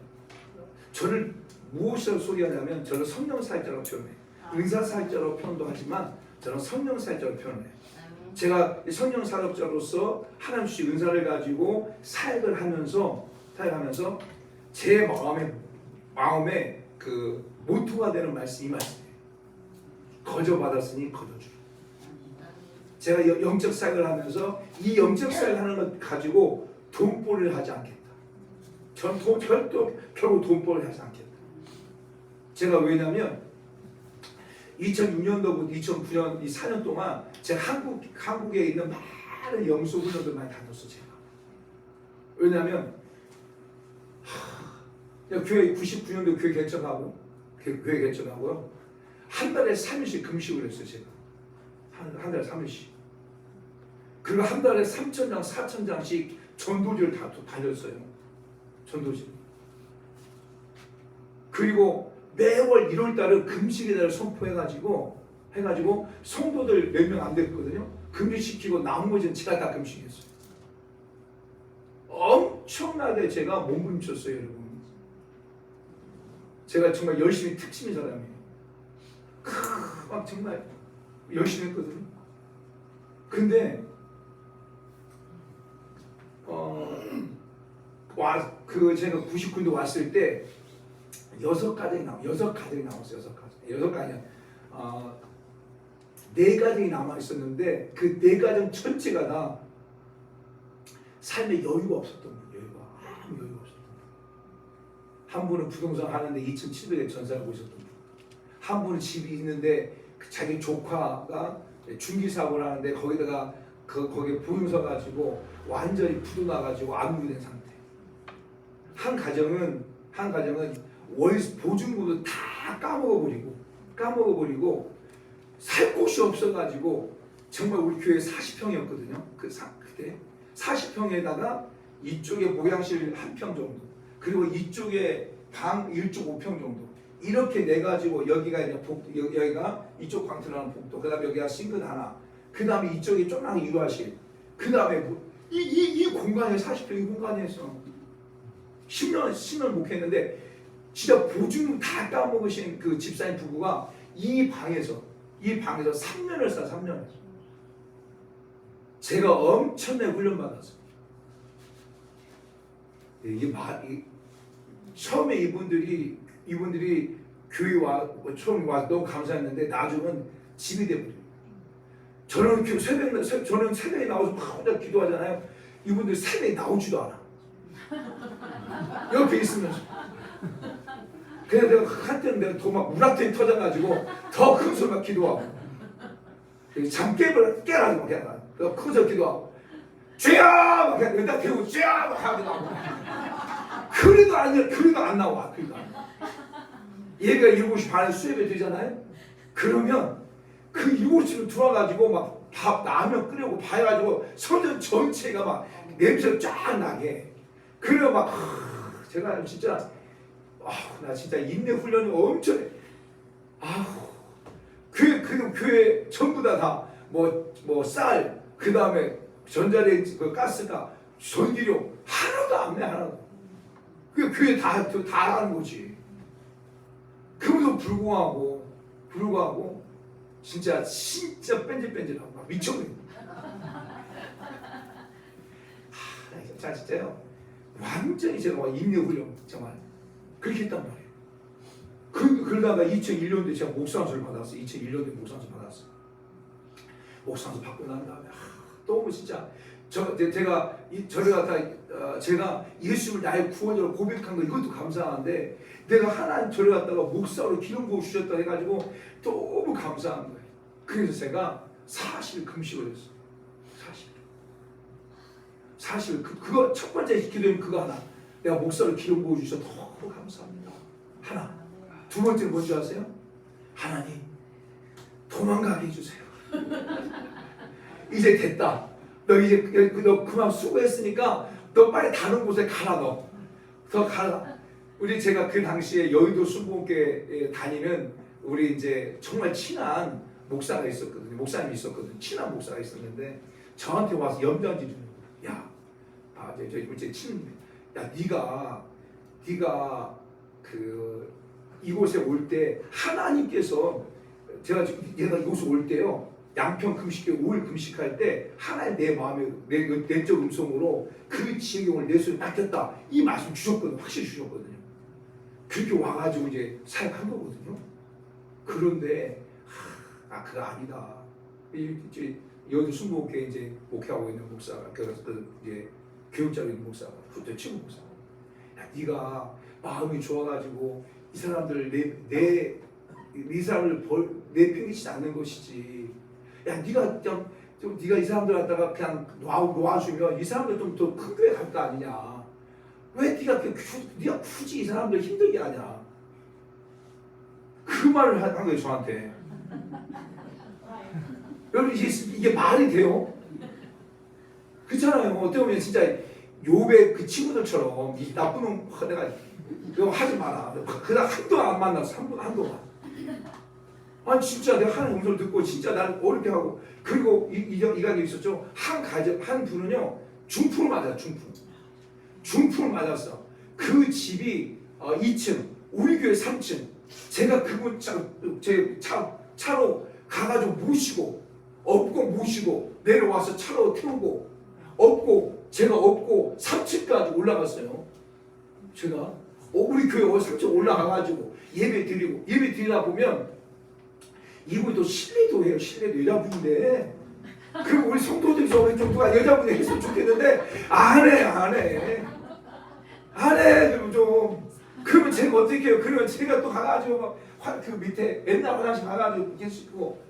저를 무엇이라고 소개하냐면 저는 성령 사역자라고 표현해요. 은사 사역자라고 표현도 하지만 저는 성령 사역자라고 표현해요. 제가 성령 사역자로서 하나님 주신 은사를 가지고 사역을 하면서 제 마음에 그 모토가 되는 말씀이 말씀이에요. 거저받았으니 거저주라. 제가 영적 사역을 하면서 이 영적 사역을 하는 것 가지고 돈벌이를 하지 않겠다. 전 결국 돈벌이를 하지 않겠다. 제가 왜냐면 2006년도부터 2009년 이 4년 동안 제가 한국에 있는 많은 영수 훈련들 많이 다녔어. 제가. 왜냐면 교회 99년도 교회 개척하고요. 한 달에 3일씩 금식을 했어요. 제가. 한 달에 3일씩. 그리고 한 달에 3,000장, 4,000장씩 전도지를 다 다녔어요. 전도지. 그리고 매월 1월달은 금식의 날을 선포해가지고 성도들 몇 명 안 됐거든요. 금식시키고 나머지는 제가 다 금식했어요. 엄청나게 제가 몸부림쳤어요, 여러분. 제가 정말 열심히 특심인 사람이에요. 막 정말 열심히 했거든요. 근데 제가 99년도 왔을 때 6가정이 나왔어요. 4가정이 남아 있었는데 그 4가정 전체가 다 삶에 여유가 없었던 거예요. 아무 여유가 없었던 거예요. 한 분은 부동산 하는데 2,700에 전세하고 있었던 거예요. 한 분은 집이 있는데 자기 조카가 중기사고를 하는데 거기다가 거기에 보증서 가지고 완전히 부도 나가지고 암무된 상태. 한 가정은 월 보증금도 다 까먹어버리고 살 곳이 없어가지고 정말 우리 교회 40평이었거든요. 그때 40평에다가 이쪽에 모양실 1평 정도, 그리고 이쪽에 방 1쪽 5평 정도, 이렇게 내 가지고 여기가 이제 여기가 이쪽 광틀하는 복도, 그다음에 여기가 싱글 하나, 그다음에 이쪽이 조그만 유아실, 그다음에 이 공간에 40평 이 공간에서 10년 목했는데 진짜 보증 다 까먹으신 그 집사님 부부가 이 방에서 3년을 사 3년을. 제가 엄청나게 훈련받았어요. 처음에 이분들이 교회 처음 와서 너무 감사했는데 나중은 집이 돼버려요. 저는 새벽에 나와서 막 혼자 기도하잖아요. 이분들 새벽에 나오지도 않아. 옆에 있으면서. 그래서 내가 한때는 내가 더 막 우라통이 터져가지고 더 큰 소리 막 기도하고. 잠 깨라고 그냥 커져 기도하고. 죄야! 막 그냥 여기다 대고 죄야! 막 하고 나오고. 그래도 안 나와. 그러니까. 얘가 7시 반에 수협에 되잖아요. 그러면 그 7시로 들어와가지고 막 밥 라면 끓이고 봐가지고 성전 전체가 막 냄새가 쫙 나게. 그래 막 제가 진짜 나 진짜 인내 훈련이 엄청 해. 교회 전부 다 뭐 쌀, 그 다음에 전자레인지, 그 가스가 전기료 하나도 안 내, 하나도. 그 교회 다 하는 거지. 그럼에도 불구하고 진짜 뺀질뺀질하고 막 미쳐버려. 진짜요. 완전히 제가 인내 훈련 정말 그렇게 했단 말이에요. 그러다가 2001년도에 제가 목사안수를 받았어요. 2001년도에 목사안수 받았어요. 목사안수 받고 난 다음에 너무 진짜 제가 예수를 나의 구원자로 고백한 거 이것도 감사한데 내가 하나님 저를 갖다가 목사로 기름 부어 주셨다 해가지고 너무 감사한 거예요. 그래서 제가 40일 금식을 했어요. 40일 그거 첫 번째 기도는 그거 하나. 내가 목사로 기름 부어 주셔서 너무 감사합니다. 하나. 두 번째는 뭔지 아세요? 하나님 도망가게 해주세요. 이제 됐다. 너 그만 수고했으니까 너 빨리 다른 곳에 가라. 더 가라. 제가 그 당시에 여의도 순복음교회 다니는 우리 이제 정말 친한 목사가 있었거든요. 목사님이 있었거든요. 친한 목사가 있었는데 저한테 와서 염전지 주는 거야. 네가 이곳에 올 때 하나님께서 얘가 이곳에 올 때요. 양평 금식교회 5일 금식할 때 하나님 내 마음에 내적 음성으로 그 지역에 오늘 내 손에 맡겼다. 이 말씀 주셨거든요. 확실히 주셨거든요. 그렇게 와가지고 이제 사역한 거거든요. 그런데 그거 아니다. 이제 여기 순복음교회 이제 목회하고 있는 목사가 이제 교육자로 있는 목사가 후대 친구 목사가 네가 마음이 좋아가지고 이 사람들 이 사람을 내팽개치지 않는 것이지. 네가 이 사람들 갖다가 그냥 놓아주면 이 사람들 좀 더 큰 교회 갈 거 아니냐. 왜 네가 굳이 이 사람들 힘들게 하냐. 그 말을 한 거예요 저한테. 여러분 이게 말이 돼요? 그렇잖아요. 어떻게 보면 진짜 욥의 그 친구들처럼 이 나쁜 놈 내가 이거 하지 마라. 그냥 한동안 안 만났어. 한동안. 진짜 내가 하나님 음성을 듣고 진짜 나를 어렵게 하고. 그리고 이 가족이 있었죠. 한 분은요 중풍을 맞았어. 중풍을 맞았어. 그 집이 2층, 우리 교회 3층. 제가 그분 차로 가가지고 모시고 내려와서 차로 태우고 제가 업고 3층까지 올라갔어요. 제가 우리 교회 3층 올라가가지고 예배 드리다 보면 이분이 또 실례도 해요. 실례도 여자분인데 그럼 우리 성도들이 좀 누가 여자분이 했으면 좋겠는데 안 해. 그러면 제가 어떻게 해요? 그러면 제가 또 가가지고 그 밑에 옛날 화장실 가가지고 이렇게 씻고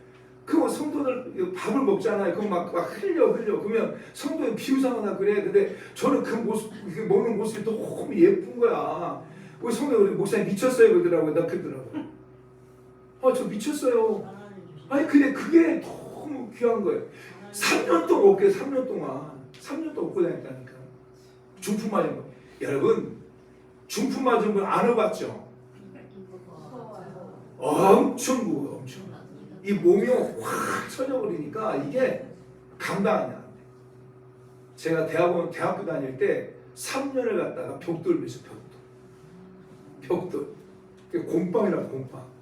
그 성도들 밥을 먹잖아요. 그거 막 흘려. 그러면 성도는 비우상하나 그래. 근데 저는 그 모습, 먹는 모습이 너무 예쁜 거야. 우리 성도 우리 목사님 미쳤어요 그러더라고요. 나 그러더라고요. 저 미쳤어요. 근데 그게 너무 귀한 거예요. 3년 동안 없게 3년 동안 없고 다녔다니까. 중풍 맞은 거. 여러분 중풍 맞은 걸 안 해봤죠? 엄청 무거워요. 엄청. 이 몸이 확 쳐져버리니까 이게 감당이 안 돼. 제가 대학교 다닐 때 3년을 갔다가 벽돌 매서 벽돌. 그게 곰빵이라고 곰빵.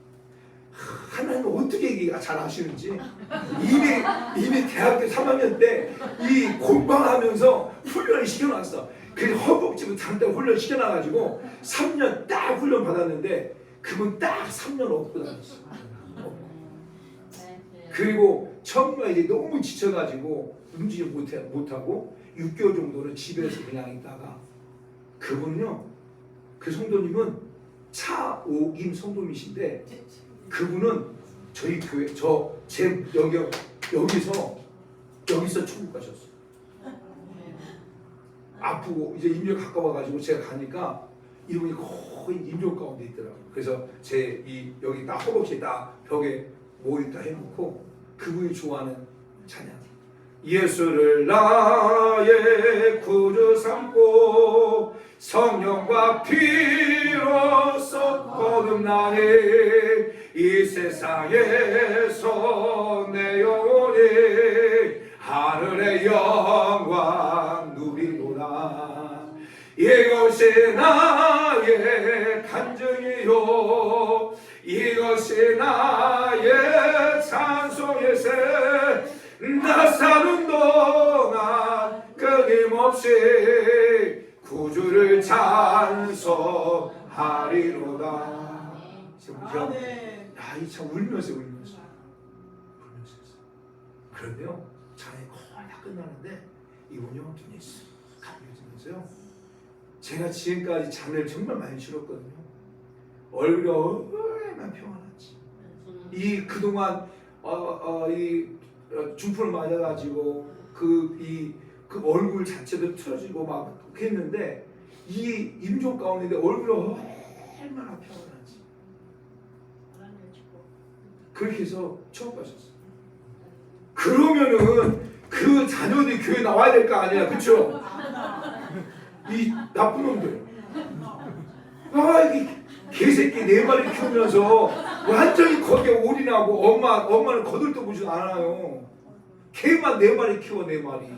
하나님 어떻게 얘기 잘 아시는지 이미 대학교 3학년 때 이 곰빵하면서 훈련을 시켜놨어. 그래서 허벅지부터 장대 훈련 시켜놔가지고 3년 딱 훈련 받았는데 그분 딱 3년 업고 다녔어. 그리고 정말 이제 너무 지쳐가지고 움직이지 못하고 6개월 정도는 집에서 그냥 있다가 그분은요, 그 성도님은 차오임 성도님이신데 그분은 저희 교회 제 여기서 천국 가셨어요. 아프고 이제 임종 가까워가지고 제가 가니까 이분이 거의 임종 가운데 있더라고요. 그래서 제 여기 딱 허벅지에 딱 벽에 모이다 해놓고 그분이 좋아하는 찬양, 예수를 나의 구주 삼고 성령과 피로써 거듭나니 이 세상에서 내 영혼이 하늘의 영광 누리노라. 이것이 나의 간증이요 이것이 나의 찬송일세. 나 사는 동안 끊임없이 구주를 찬송하리로다. 이 참 울면서 그런데요, 찬양이 거의 다 끝나는데 이분이 눈이 감겨지면서요, 제가 지금까지 장례를 정말 많이 치렀거든요. 얼굴이 얼마나 평안하지. 이 그동안 중풍을 맞아가지고 그 얼굴 자체도 틀어지고 막 했는데 이 임종 가운데 얼굴이 얼마나 평안하지. 그렇게 해서 처음 가셨어요. 그러면은 그 자녀들이 교회 나와야 될 거 아니야, 그렇죠? 이 나쁜 놈들, 이 개새끼 4마리 키우면서 완전히 거기에 올인하고 엄마는 거들떠보지도 않아요. 개만 4마리 키워, 4마리.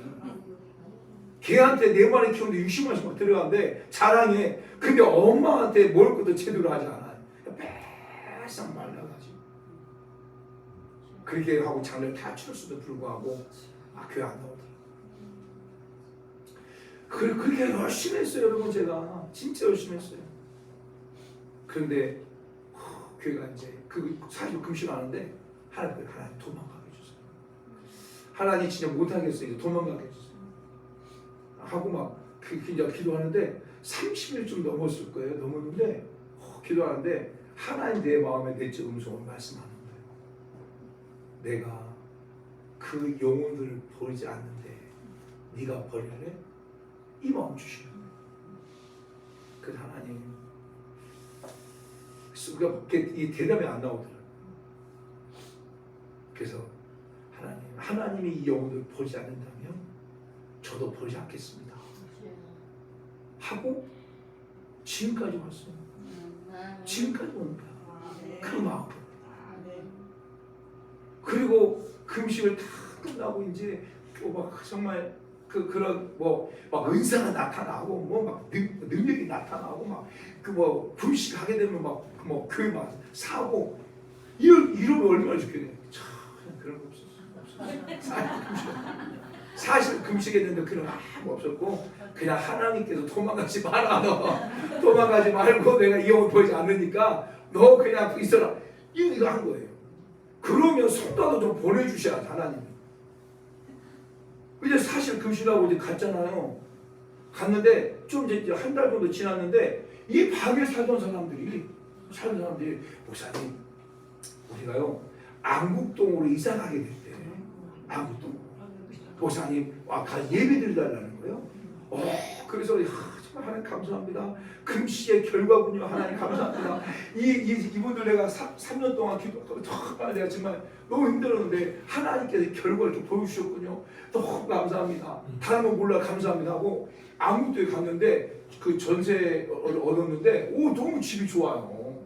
개한테 4마리 키우는데 60만원씩 막 들어가는데 자랑해. 근데 엄마한테 먹을 것도 제대로 하지 않아요. 빼싹 말라가지고. 그렇게 하고 장례를 다 치렀어도 불구하고 교회 안 나오더라고요. 그렇게 열심히 했어요, 여러분. 제가 진짜 열심히 했어요. 그런데 교회가 이제 사실 금식하는데 하나님 도망가게 해주세요. 하나님 진짜 못하겠어요. 이제 도망가게 해주세요. 하고 막 이제 기도하는데 30일쯤 넘었을 거예요. 넘었는데 기도하는데 하나님 내 마음에 내적 음성을 말씀하는 거예요. 내가 그 영혼들을 버리지 않는데 네가 버릴래? 이 마음 주시는 거예요. 그 하나님, 이 대답이 안 나오더라고요. 그래서 하나님이 이 영혼을 버리지 않는다면 저도 버리지 않겠습니다 하고 지금까지 왔어요. 지금까지 옵니다. 그 마음. 그리고 금식을 다 끝나고 이제 막 정말 그런 막 은사가 나타나고 막 능력이 나타나고 막 금식하게 되면 막 교회 막 사고 이러면 얼마나 좋겠네. 참 그런 거 없었어. 사실 금식했는데 그런 거 아무 없었고 그냥 하나님께서 도망가지 마라. 너 도망가지 말고 내가 이 영혼 보이지 않으니까 너 그냥 있어라. 이거 한 거예요. 그러면 성도도 좀 보내주셔야 하나님이. 이제 사실 금식하고 이제 갔잖아요. 갔는데 좀 이제 한 달 정도 지났는데 이 밤에 살던 사람들이 목사님 우리가요 안국동으로 이사 가게 됐대. 안국동. 목사님 예배 드리달라는 거예요. 그래서 정말 하나님 감사합니다. 금식의 결과군요. 하나님 감사합니다. 이분들 내가 3년 동안 기도하고 정말 내가 정말 너무 힘들었는데 하나님께서 결과를 좀 보여주셨군요. 너무 감사합니다. 다른 건 몰라 감사합니다 하고 안국도에 갔는데 그 전세 얻었는데 너무 집이 좋아요.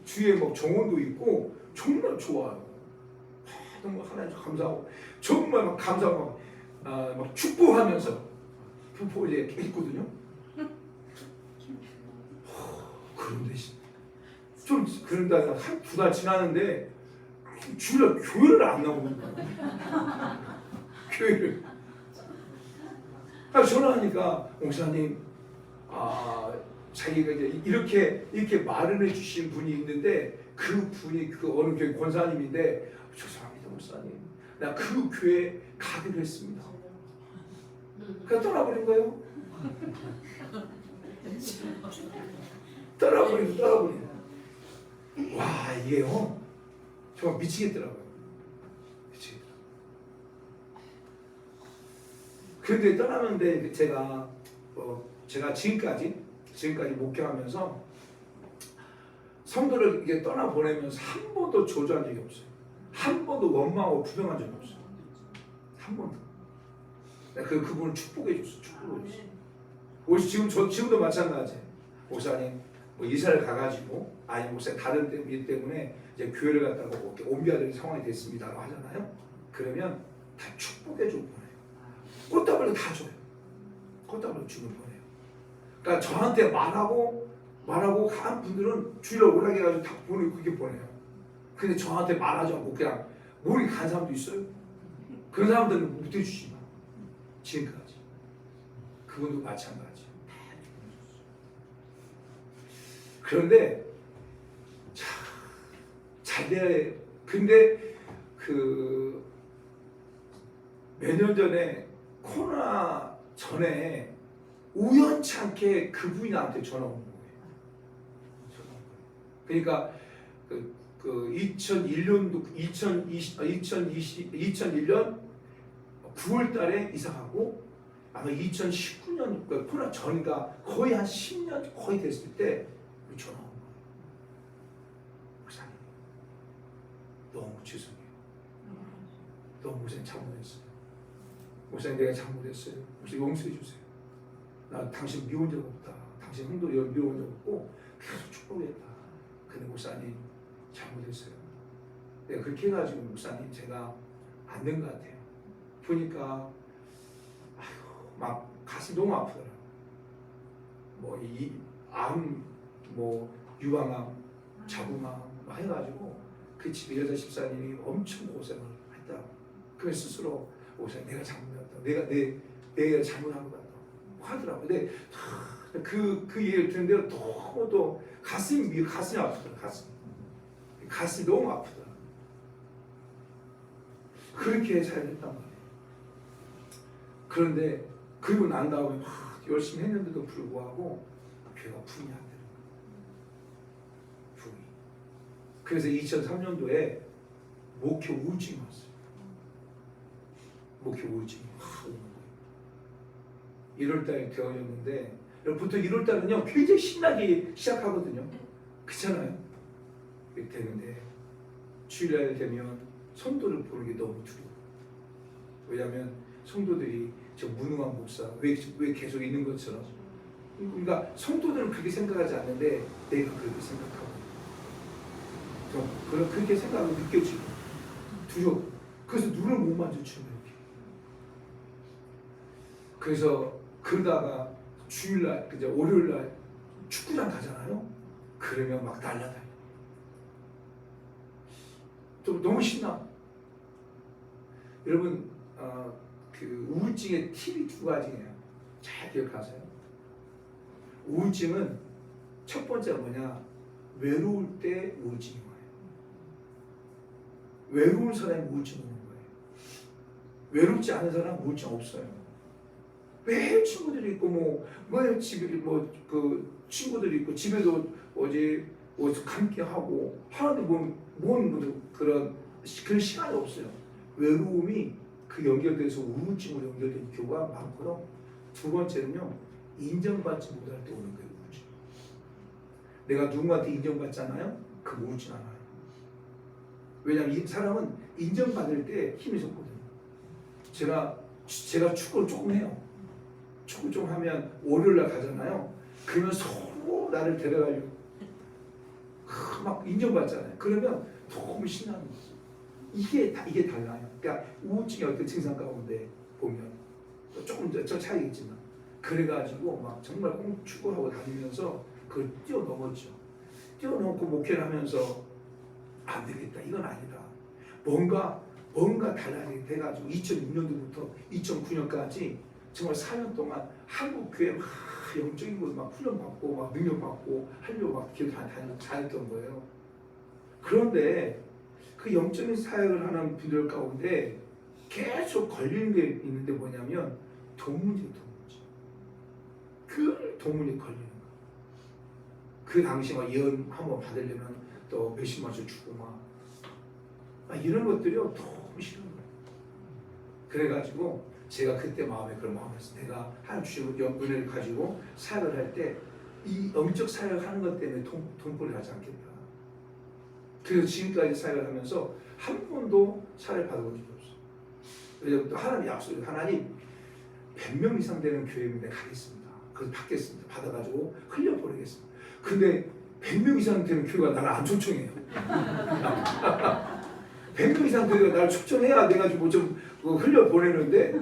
뒤에 막 정원도 있고 정말 좋아요. 정말 하나님 감사하고 정말 막 감사하고 막 축복하면서 이제 있거든요. 그런데 좀 그런다 한 두 달 지나는데 주일날 교회를 안 나오는 거야. 교회를. 전화하니까 목사님, 자기가 이제 이렇게 말을 해주신 분이 있는데 그 분이 그 어느 교회 권사님인데 죄송합니다 목사님, 나 그 교회 가기로 했습니다. 그냥 떠나버린 거예요. 떠나버린. 와 이게요 정말 미치겠더라고요. 미치겠더라고요. 그런데 떠나는데 제가 지금까지 목회하면서 성도를 이게 떠나 보내면서 한 번도 저주한 적이 없어요. 한 번도 원망하고 부정한 적이 없어요. 한 번도. 그분을 축복해 줬어. 지금도 마찬가지. 목사님 뭐 이사를 가가지고 아니 목사님 다른 일 때문에 이제 교회를 갔다가 뭐 옮겨야 되는 상황이 됐습니다라고 하잖아요. 그러면 다 축복해 주고 보내요. 꽃다발로 다 줘요. 꽃다발로 주고 보내요. 그러니까 저한테 말하고 간 분들은 주일에 오라고 해가지고 다 그렇게 보내요. 근데 저한테 말하지 않고 그냥 모르게 간 사람도 있어요. 그런 사람들은 못 해주시면 지금까지. 그분도 마찬가지. 그런데 잘 돼야 해. 근데 몇 년 전에 코로나 전에 우연치 않게 그분이 나한테 전화 온 거예요. 그러니까 2001년 9월 달에 이사 가고 아마 2019년 코로나 전인가 거의 한 10년 거의 됐을 때 전화 온 거예요. 목사님 너무 죄송해요. 너무 목사님 잘못했어요. 목사님 내가 잘못했어요. 목사님 용서해 주세요. 나 당신 미운 적 없다. 당신 형도 미운 적 없고 계속 축복했다. 근데 목사님 잘못했어요. 내가 그렇게 해가지고 목사님 제가 안 된 것 같아요. 보니까 막 가슴이 너무 아프더라고요. 유방암, 자궁암 해가지고 그 집에 여자 집사님이 엄청 고생을 했다. 그 스스로 목사님 내가 잘못했다. 내가 잘못한 것 같다. 하더라고요. 근데 그 얘기를 듣는데 너무 가슴이 아프더라고요. 가슴이 너무 아프더라고요. 그렇게 살했단 말이에요. 그런데 그리고 난 다음에 열심히 했는데도 불구하고 교회가 붕이 안 되는 거예요. 붕이. 그래서 2003년도에 목회 우울증이 왔어요. 목회 우울증이 오는 거예요. 1월달에 되어졌는데 보통 1월달은요 굉장히 신나게 시작하거든요. 그렇잖아요. 되는데 주일날 되면 성도를 보는 게 너무 두려워요. 왜냐하면 성도들이 저 무능한 목사 왜 계속 있는 것처럼, 그러니까 성도들은 그렇게 생각하지 않는데 내가 그렇게 생각하고 그렇게 생각하고 느껴지고 두려워. 그래서 눈을 못 마주치는 이렇게. 그래서 그러다가 주일날 이제 월요일날 축구장 가잖아요. 그러면 막 날라다녀. 또 너무 신나. 여러분 그 우울증의 팁이 두 가지예요. 잘 기억하세요. 우울증은 첫 번째가 뭐냐? 외로울 때 우울증이 와요. 외로운 사람이 우울증 오는 거예요. 외롭지 않은 사람은 우울증 없어요. 왜 친구들이 있고 집에 그 친구들이 있고 집에도 어제 함께 하고 하는데 그런 시간이 없어요. 외로움이 그 연결돼서 우울증으로 연결된 경우가 많고요. 두 번째는요, 인정받지 못할 때 오는 거예요. 우울증. 내가 누군가한테 인정받잖아요. 그 우울증 안 와요. 왜냐하면 이 사람은 인정받을 때 힘이 솟거든요. 제가 축구를 조금 해요. 축구 좀 하면 월요일날 가잖아요. 그러면 서로 나를 데려가려고 막 인정받잖아요. 그러면 너무 신나는 거죠. 이게 달라요. 그러니까 우울증의 어떤 증상 가운데 보면 조금 저 차이겠지만 그래가지고 막 정말 꼭 추구하고 다니면서 그걸 뛰어넘었죠. 뛰어넘고 목회를 하면서 안 되겠다. 이건 아니다. 뭔가 달라지게 돼가지고 2006년도부터 2009년까지 정말 4년 동안 한국 교회 막 영적인 거 막 훈련받고 막 능력받고 하려고 막 기회 다녔던 거예요. 그런데 그 영적인 사역을 하는 분들 가운데 계속 걸리는 게 있는데 뭐냐면 돈 문제. 그 돈 문제 걸리는 거. 그 당시 막 예언 한번 받으려면 또 몇십만씩 주고 막 이런 것들이요 너무 싫은 거예요. 그래가지고 제가 그때 마음에 그런 마음을 했어요. 내가 하나님 주신 은혜를 가지고 사역을 할 때 이 영적 사역을 하는 것 때문에 돈벌이를 하지 않겠다. 그래서 지금까지 사역을 하면서 한 번도 사역을 받아본 적이 없어요. 왜냐하면 또 하나님 약속을 하나님 100명 이상 되는 교회에 내가 가겠습니다. 그래서 받겠습니다. 받아가지고 흘려보내겠습니다. 근데 100명 이상 되는 교회가 나를 안 초청해요. 100명 이상 되는 나를 초청해야 돼가지고 좀 흘려보내는데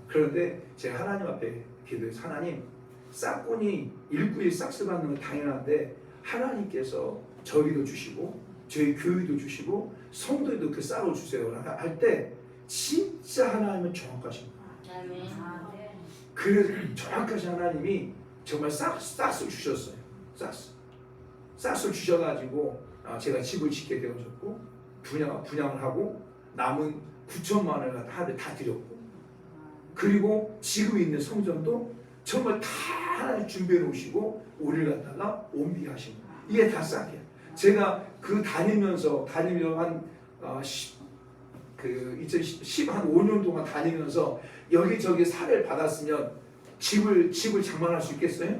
그런데 제가 하나님 앞에 기도해서 하나님 싹꾼이 일꾼이 싹스 받는 건 당연한데 하나님께서 저희도 주시고 저희 교회도 주시고 성도에도 그 싹을 주세요 할 때 진짜 하나님은 정확하십니다. 그래서 정확하신 하나님이 정말 싹스 주셨어요. 싹스 주셔가지고 제가 집을 짓게 되어졌고 분양을 하고 남은 9천만 원을 다 드렸고 그리고 지금 있는 성전도 정말 다 하나님 준비해 놓으시고 우리를 갖다가 옮기하시고 이게 다 싹이에요. 제가 그 다니면서 한 2010 한 5년 동안 다니면서 여기저기 사례를 받았으면 집을 장만할 수 있겠어요?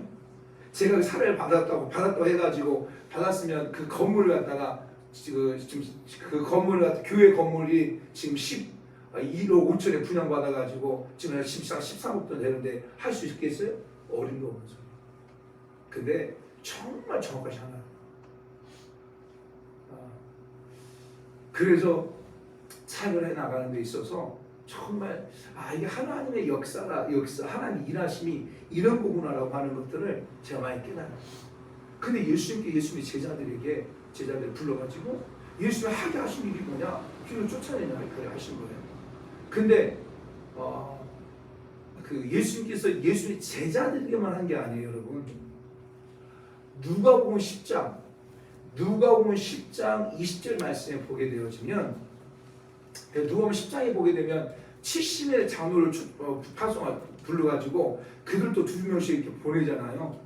제가 사례를 받았다고 해가지고 받았으면 그 건물을 갖다가 지금 그 건물을 교회 건물이 지금 1억 5천에 분양받아가지고 지금 13억 돈 되는데 할 수 있겠어요? 어림도 없는 소리. 근데 정말 정확하시 하나. 그래서 사역을 해 나가는 데 있어서 정말 이게 하나님의 역사 하나님 일하심이 이런 거구나라고 하는 것들을 제가 많이 깨달아요. 근데 예수님이 제자들 불러가지고 예수님이 하게 하신 일이 뭐냐? 귀를 쫓아내냐 그래 하신 거예요. 근데 그 예수님께서 예수님의 제자들에게만 한 게 아니에요, 여러분. 누가복음 10장 20절 말씀에 보게 되어지면 누가복음 10장에 보게 되면 70의 장로를 불러가지고 그들도 2명씩 이렇게 보내잖아요.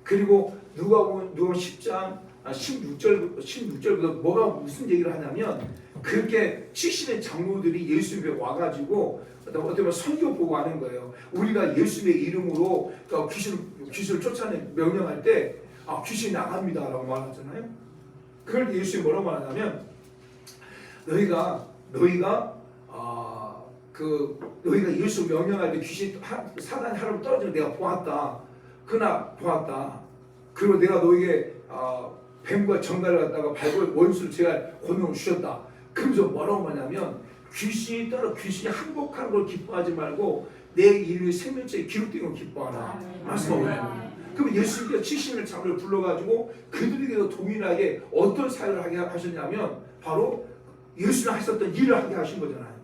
그리고 누가복음 10장 16절부터 무슨 얘기를 하냐면 그렇게 70의 장로들이 예수님에 와가지고 어떻게 선교 보고 하는 거예요. 우리가 예수님의 이름으로 귀신을 쫓아내 명령할 때 귀신이 나갑니다라고 말하잖아요. 그럴 때 예수님이 뭐라고 말하냐면 너희가 예수 명령할 때 귀신 사단이 하루로 떨어지는 내가 보았다. 그리고 내가 너에게 뱀과 정갈을 갖다가 밟을 원수를 제가 권능을 주셨다. 그러면서 뭐라고 말하냐면 귀신이 항복하는 걸 기뻐하지 말고 내 이름이 생명책에 기록된 걸 기뻐하라. 말씀하고 있는 그럼 예수님께서 70의 장로를 불러가지고 그들에게도 동일하게 어떤 사역을 하게 하셨냐면 바로 예수님 하셨던 일을 하게 하신 거잖아요.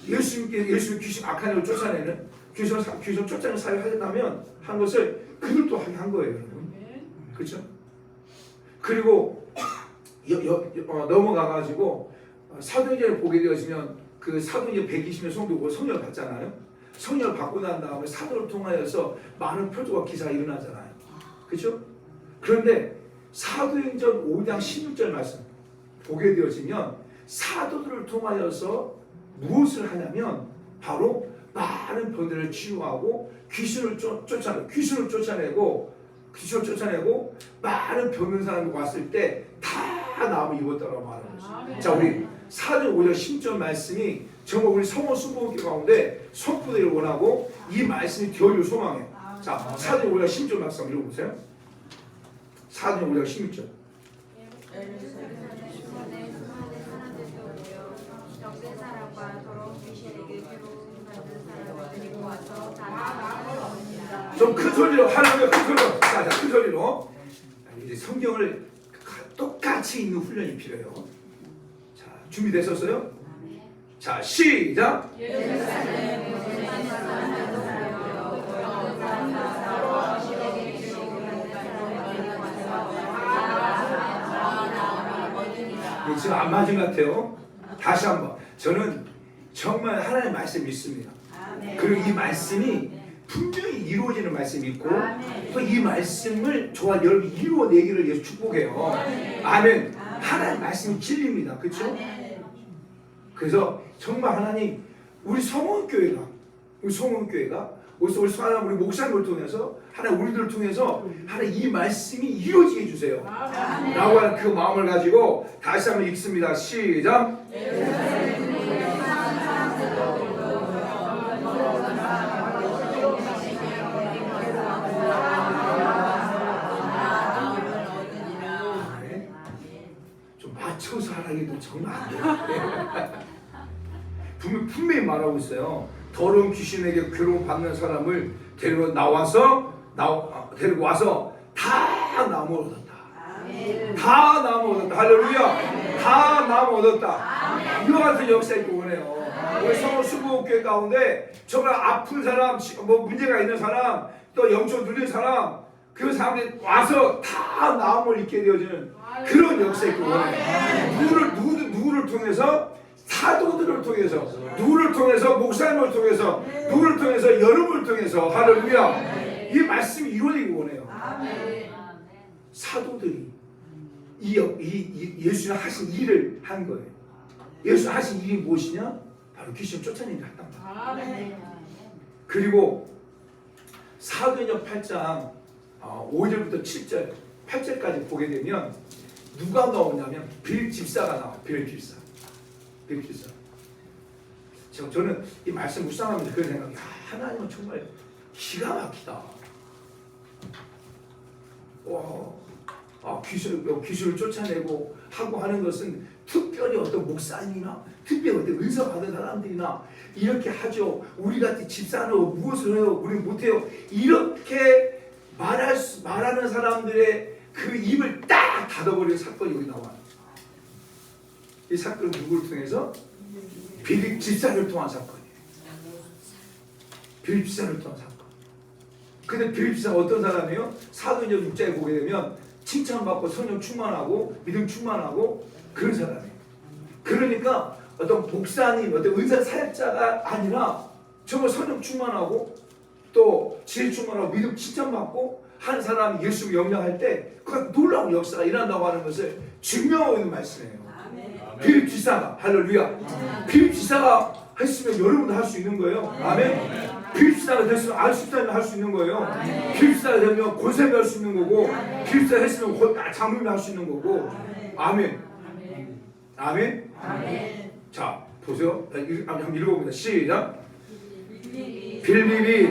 예수님 귀신 악한 영을 쫓아내는 귀신 쫓아내는 사역을 하셨다면 한 것을 그들도 하게 한 거예요, 여러분. 그렇죠? 그리고 넘어가가지고 사도행전을 보게 되어지면 그 사도행전 120명 성도가 성령을 받잖아요. 성령을 받고 난 다음에 사도를 통하여서 많은 표적과 기사가 일어나잖아요. 그렇죠? 그런데 사도행전 5장 16절 말씀 보게 되어지면 사도들을 통하여서 무엇을 하냐면 바로 많은 병들을 치유하고 귀신을 쫓아내고 많은 병든 사람이 왔을 때 다 나음을 입었다고 말하는 것입니다. 자, 우리 사도행 5장 16절 말씀이 정말 우리 성원 수고교 가운데 선포되기를 원하고 이 말씀이 되어줄 소망해요. 자, 사도행 5장 16절 말씀 읽어보세요. 사도행 5장 16절. 적된 사람과 더러운 귀신에게 괴로움 받는 사람을 데리고 와서 다 나아가니라. 좀 큰 소리로 할렐루야 큰 소리로. 자, 큰 소리로. 이제 성경을 똑같이 읽는 훈련이 필요해요. 자, 준비되셨어요? 자, 시작. 지금 안 맞은 것 같아요. 다시 한번. 저는 정말 하나님의 말씀 믿습니다. 그리고 이 말씀이 분명히 이루어지는 말씀이 있고 또 이 말씀을 저와 여러분이 이루어내기를 위해서 축복해요. 아멘. 하나님의 말씀이 진리입니다. 그렇죠? 그래서 정말 하나님 우리 성원교회가 우리 목사님을 통해서 하나님 우리들을 통해서 하나님 이 말씀이 이루어지게 해주세요. 라고 하는 그 마음을 가지고 다시 한번 읽습니다. 시작. 좀 맞춰서 하라기도 정말 안 돼요. 분명히 말하고 있어요. 더러운 귀신에게 괴로움 받는 사람을 데리고 와서 다 나무 얻었다. 다 나무 얻었다. 할렐루야. 다 나무 얻었다. 이와 같은 역사 있고 원해요. 우리 성원 수부교회 가운데 정말 아픈 사람, 뭐 문제가 있는 사람, 또 영적 눌린 사람, 그 사람들이 와서 다 나음을 잊게 되어지는 그런 역사 있고 원해요. 누구를 통해서? 사도들을 통해서, 누구를 통해서? 목사님을 통해서, 누구를 통해서? 여러분을 통해서. 할렐루야. 이 말씀이 이루어지기 원해요. 사도들이 예수님 하신 일을 한 거예요. 예수님 하신 일이 무엇이냐? 바로 귀신 쫓아내는 일을 했단 말이에요. 그리고 사도행전 8장 5절부터 7절 8절까지 보게 되면 누가 나오냐면 빌 집사가 나와요. 빌 집사. 저는 이 말씀 묵상하면서 그런 생각이, 하나님은 정말 기가 막히다. 귀신을 쫓아내고 하고 하는 것은 특별히 어떤 목사님이나 특별히 어떤 은사 받은 사람들이나 이렇게 하죠. 우리 같은 집사는 무엇을 해요? 우리는 못해요. 이렇게 말하는 사람들의 그 입을 딱 닫아버리는 사건이 여기 나와요. 이 사건은 누구를 통해서? 빌립 집사를 통한 사건이에요. 빌립 집사를 통한 사건. 근데 빌립 집사가 어떤 사람이에요? 사도행전 6장에 보게 되면 칭찬받고 성령 충만하고 믿음 충만하고 그런 사람이에요. 그러니까 어떤 목사님, 어떤 은사 사역자가 아니라 정말 성령 충만하고 또 지혜 충만하고 믿음 칭찬받고 한 사람이 예수 영향할 때 그 놀라운 역사가 일어난다고 하는 것을 증명하고 있는 말씀이에요. 빌립 지사가, 할렐루야. 빌립 지사가 했으면 여러분도 할 수 있는 거예요. 아멘. 빌립 지사가 됐으면 알수있다면 할 수 있는 거예요. 빌립 지사가 되면 권세가 할 수 있는 거고, 빌립 지사가 했으면 장로님이 할 수 있는 거고. 아멘. 아멘. 자, 보세요. 한번 읽어봅니다. 시작. 빌립이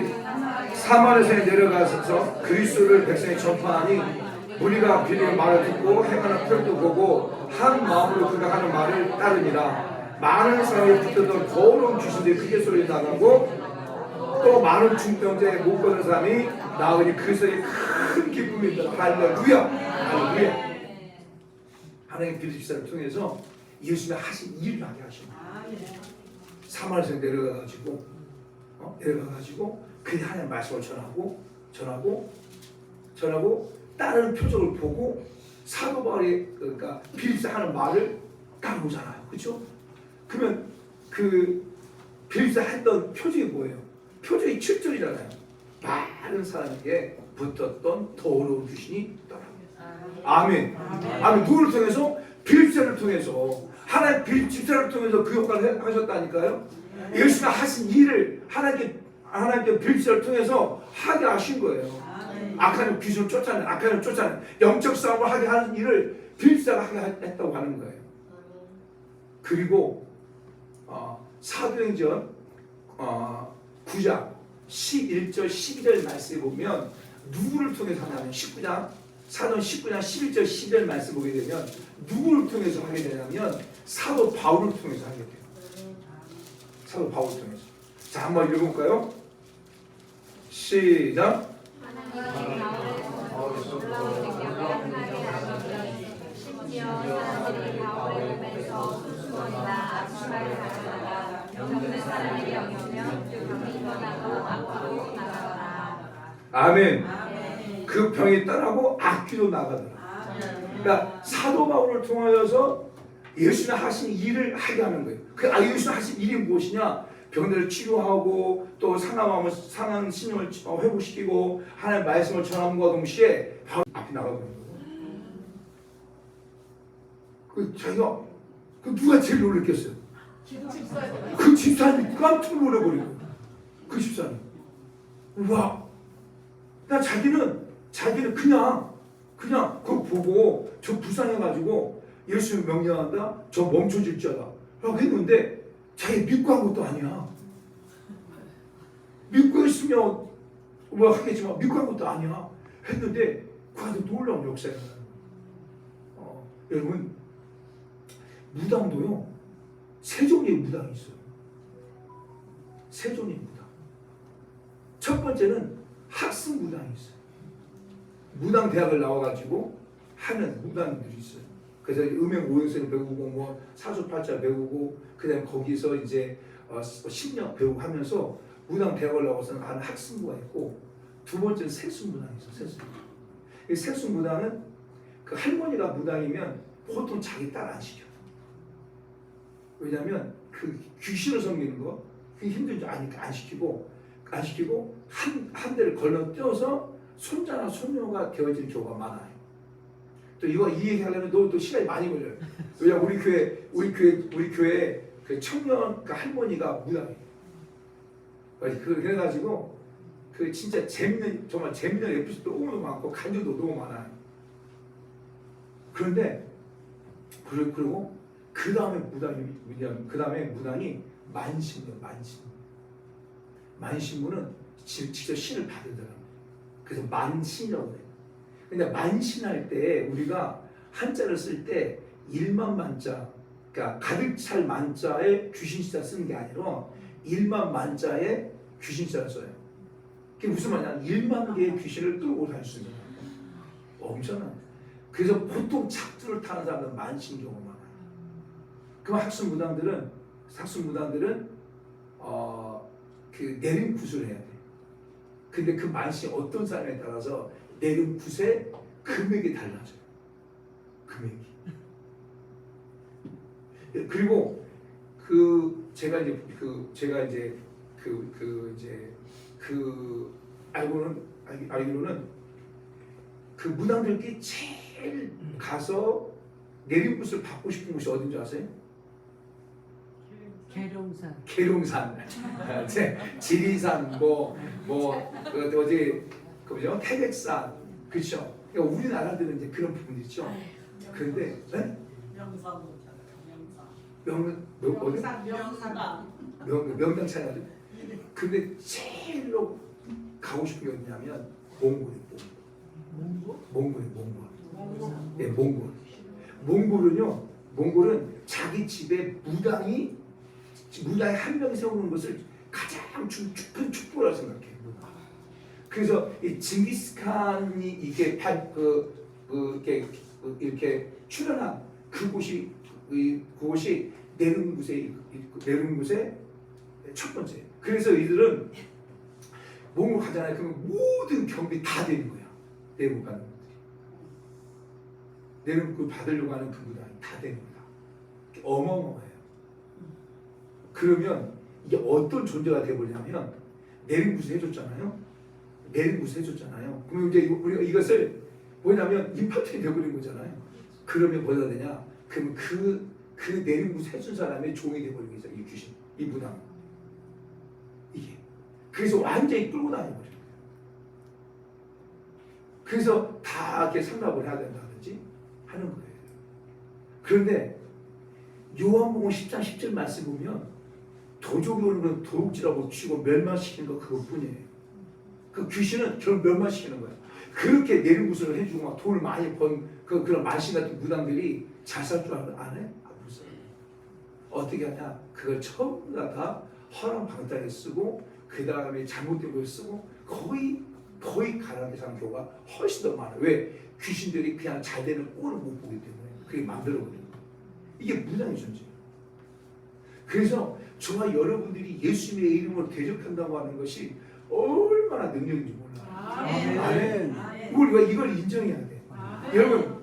사마리아에 내려가서 그리스도를 백성에 전파하니 무리가 빌립의 말을 듣고 행하는 표도 보고 한 마음으로 그가 하는 말을 따르니라. 많은 사람이 붙었던 더러운 귀신들이 크게 소리 나가고 또 많은 중병자에 못 거는 사람이 나으니 그 소리에 큰 기쁨이 있더라. 할렐루야. 할렐루야. 하나님 빌립 집사를 통해서 예수님이 하신 일을 하게 하시고 사마리아에 내려가가지고 그 하나님 말씀을 전하고 다른 표적을 보고 사도 바울이 그러니까 빌립사 하는 말을 따라오잖아요. 그렇죠? 그러면 그 빌립사 했던 표적이 뭐예요? 표적이 7절이잖아요. 많은 사람에게 붙었던 더러운 귀신이 떠나고. 아멘. 아멘. 누구를 통해서? 빌립사를 통해서. 하나님 빌립사를 통해서 그 역할을 하셨다니까요. 예수가 하신 일을 하나님께 빌립사를 통해서 하게 하신 거예요. 악한 귀신을 쫓아내, 악한을 쫓아내, 영적 싸움을 하게 하는 일을 빌립사가 하게 했다고 하는 거예요. 그리고 사도행전 9장 11절 12절 말씀에 보면 누구를 통해서 하냐면 19장 사도행 19장 11절 12절 말씀 보게 되면 누구를 통해서 하게 되냐면 사도 바울을 통해서 하게 돼요. 사도 바울을 통해서. 자, 한번 읽어볼까요? 시작. 하나님이 바울에서 올라오는 경험하게 하시니 심지어 사람들이 바울을 보면서 수수원이나 악수를 가져다가 병든 사람에게 엉으면 그 병이 떠나고 악기로 나가더라. 아멘. 아멘. 그 병이 떠나고 악기로 나가더라. 그러니까 사도 바울을 통하여서 예수님 하신 일을 하게 하는 거예요. 그 예수님 하신 일이 무엇이냐? 병들을 치료하고 또 상한 신용을 회복시키고 하나님의 말씀을 전함과 동시에 바로 앞에 나가고 있는 거예요. 그 자기가 그 누가 제일 놀랬겠어요? 그 집사님이 깜짝 놀래버리고 그 집사님. 와, 나 자기는 그냥 그거 보고 저 불쌍해가지고 예수님 명령한다. 저 멈춰질 자다. 라고 했는데 자기 믿고 한 것도 아니야. 믿고 있으면 뭐 하겠지만 믿고 한 것도 아니야. 했는데 그 안에 놀라운 역사가 나는 거예요. 여러분 무당도요 세 종류의 무당이 있어요. 세 종류의 무당. 첫 번째는 학습 무당이 있어요. 무당 대학을 나와가지고 하는 무당들이 있어요. 그래서 음행 오행설을 배우고 뭐 사주팔자 배우고 그다음 거기서 이제 심리학 배우고 하면서 무당 대학을 나와서 하는 학습무가 있고 두 번째는 세습무당이 있어요. 세습무당. 이 세습무당은 그 할머니가 무당이면 보통 자기 딸 안 시켜. 왜냐하면 그 귀신을 섬기는 거 그게 힘든 줄 아니까 안 시키고 한 대를 건너뛰어서 손자나 손녀가 되어지는 경우가 많아요. 또 이 얘기 하려면 또 시간이 많이 걸려요. 왜냐면 우리 교회 그 청년 그 할머니가 무당이에요. 그래가지고 그 진짜 정말 재밌는 에피소드 너무 많고 간증도 너무 많아요. 그런데 그리고 그 다음에 무당이 만신이에요. 만신무는 직접 신을 받으더라고요. 그래서 만신이라고 해요. 근데 만신할 때 우리가 한자를 쓸 때 일만 만자, 그러니까 가득 찰 만자에 귀신자 쓰는 게 아니라 일만 만자에 귀신자를 써요. 그게 무슨 말이냐? 1만 개의 귀신을 끌고 다닐 수 있는 거예요. 엄청나요. 그래서 보통 착두를 타는 사람들은 만신 경우가 많아요. 그럼 학습 무당들은 그 내림 구슬을 해야 돼. 근데 그 만신이 어떤 사람에 따라서 내림 굿의 금액이 달라져요. 금액이. 그리고 제가 알기로는 그 무당들끼리 제일 가서 내림 굿을 받고 싶은 곳이 어딘지 아세요? 계룡산, 지리산, 그죠? 태백산, 그렇죠? 그러니까 우리나라들은 이제 그런 부분이 있죠. 그런데 명당 차이나죠. 근데 제일로 가고 싶은 게 어디냐면 몽골. 네, 몽골은 자기 집에 무당이 한 명이 세우는 것을 가장 큰 축복이라고 생각해요. 그래서 이 징기스칸이 이렇게 출현한 그곳이 내릉굿의 첫 번째. 그래서 이들은 몽골 가잖아요. 그러면 모든 경비 다 되는 거야. 내릉 가는 분들이. 내릉굿 받으려고 하는 그 무당이 다 되는 거야. 어마어마해요. 그러면 이게 어떤 존재가 되어버리냐면 내릉굿을 해줬잖아요. 그러면 이제 우리가 이것을 뭐냐면 임파트이 되어버린 거잖아요. 그러면 뭐가 되냐? 그러면 그 내림굿 해준 사람의 종이 되어버린 거죠. 이 귀신, 이 무당. 이게. 그래서 완전히 끌고 다녀버린 거예요. 그래서 다 이렇게 상납을 해야 된다든지 하는 거예요. 그런데 요한복음 10장 10절 말씀 보면 도적이 오는 건 도둑질하고 치고 멸망시키는 거 그것뿐이에요. 그 귀신은 결국 멸망시키는 거예요. 그렇게 내리구슬을 해주고 막 돈을 많이 번 그런 만신 같은 무당들이 잘 살 줄 안 해? 못 써. 어떻게 하냐? 그걸 전부 다 허랑방탕에 쓰고 그 다음에 잘못된 걸 쓰고 거의 가난하게 사는 경우가 훨씬 더 많아요. 왜? 귀신들이 그냥 잘 되는 꼴을 못 보기 때문에 그게 만들어버려요. 이게 무당의 존재예요. 그래서 저와 여러분들이 예수님의 이름으로 대적한다고 하는 것이 얼마나 능력인지 몰라요. 아멘. 우리가 이걸 인정해야 돼. 여러분,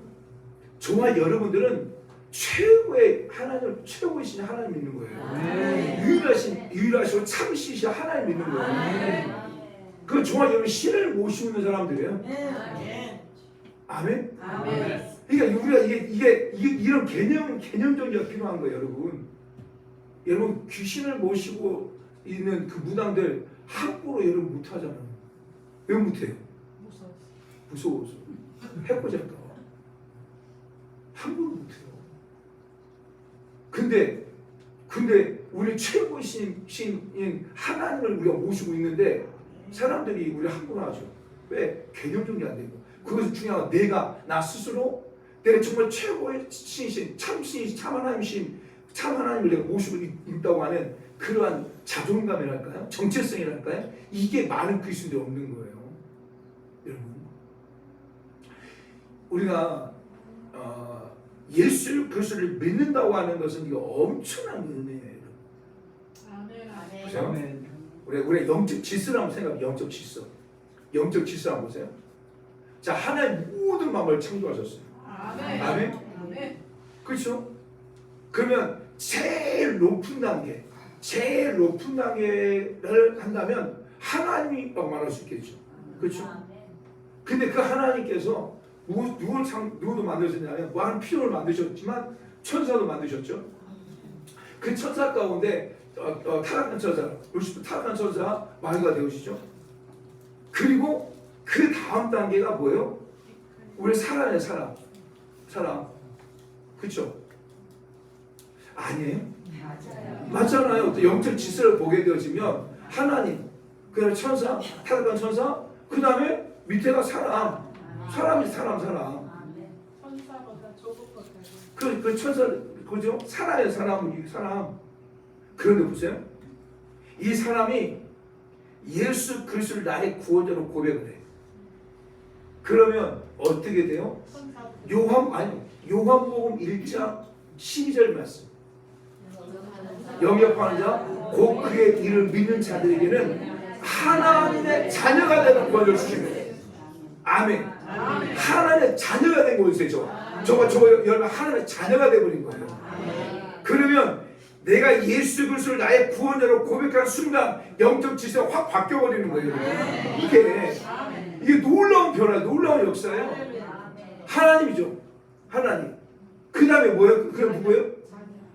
저와 여러분들은 최고의 하나님, 최고이신 하나님 믿는 거예요. 유일하시고 참으시신 하나님 믿는 거예요. 그 저와 여러분 신을 모시는 사람들이에요. 아멘. 그러니까 우리가 이게 이런 개념적이가 필요한 거예요, 여러분. 여러분 귀신을 모시고 있는 그 무당들 함부로 여러분 못하잖아요. 왜 못해요? 무서워서. 해코질까 봐. 함부로 못해요. 근데 우리 최고신 하나님을 우리가 모시고 있는데 사람들이 우리 함부로 하죠. 왜? 개념적이 안 되고. 그것은 중요한 건 나 스스로 내가 정말 최고의 신이신 참 하나님을 내가 모시고 있다고 하는 그러한 자존감이랄까요? 정체성이랄까요? 이게 많은 그리스도인들이 없는 거예요. 여러분, 우리가 예수 그리스도를 믿는다고 하는 것은 이거 엄청난 은혜예요. 보세요. 우리 영적 질서를 한번 생각해. 영적 질서 한번 보세요. 자, 하나님 모든 만물을 창조하셨어요. 아멘. 그렇죠? 그러면 제일 높은 단계를 한다면 하나님이라고 말할 수 있겠죠. 그렇죠? 근데 그 하나님께서 누구도 만드셨냐면 무한 피조를 만드셨지만 천사도 만드셨죠. 그 천사 가운데 타락한 천사, 루시퍼 타락한 천사 마귀가 되오시죠. 그리고 그 다음 단계가 뭐예요? 우리 사람이에요, 사람. 그렇죠? 아니에요? 맞잖아요. 또 영적 질서를 보게 되어지면 하나님, 그다음에 천사, 타락한 천사, 그 다음에 밑에가 사람이 사람. 천사보다 조국보다. 그 천사, 그죠? 사람이에요, 사람. 그런데 보세요. 이 사람이 예수 그리스도를 나의 구원자로 고백을 해. 그러면 어떻게 돼요? 요한복음 1장 12절 말씀. 영접하는 자, 곧 그의 이를 믿는 자들에게는 하나님의 자녀가 되는 권을 주십니다. 아멘. 하나님의 자녀가 된 거였어요. 저거 여러분 하나님의 자녀가 되어버린 거예요. 그러면 내가 예수 그리스도를 나의 구원자로 고백하는 순간 영적 질서가 확 바뀌어버리는 거예요. 이게 놀라운 변화, 놀라운 역사예요. 하나님이죠. 하나님. 그 다음에 뭐예요? 그게 누구예요?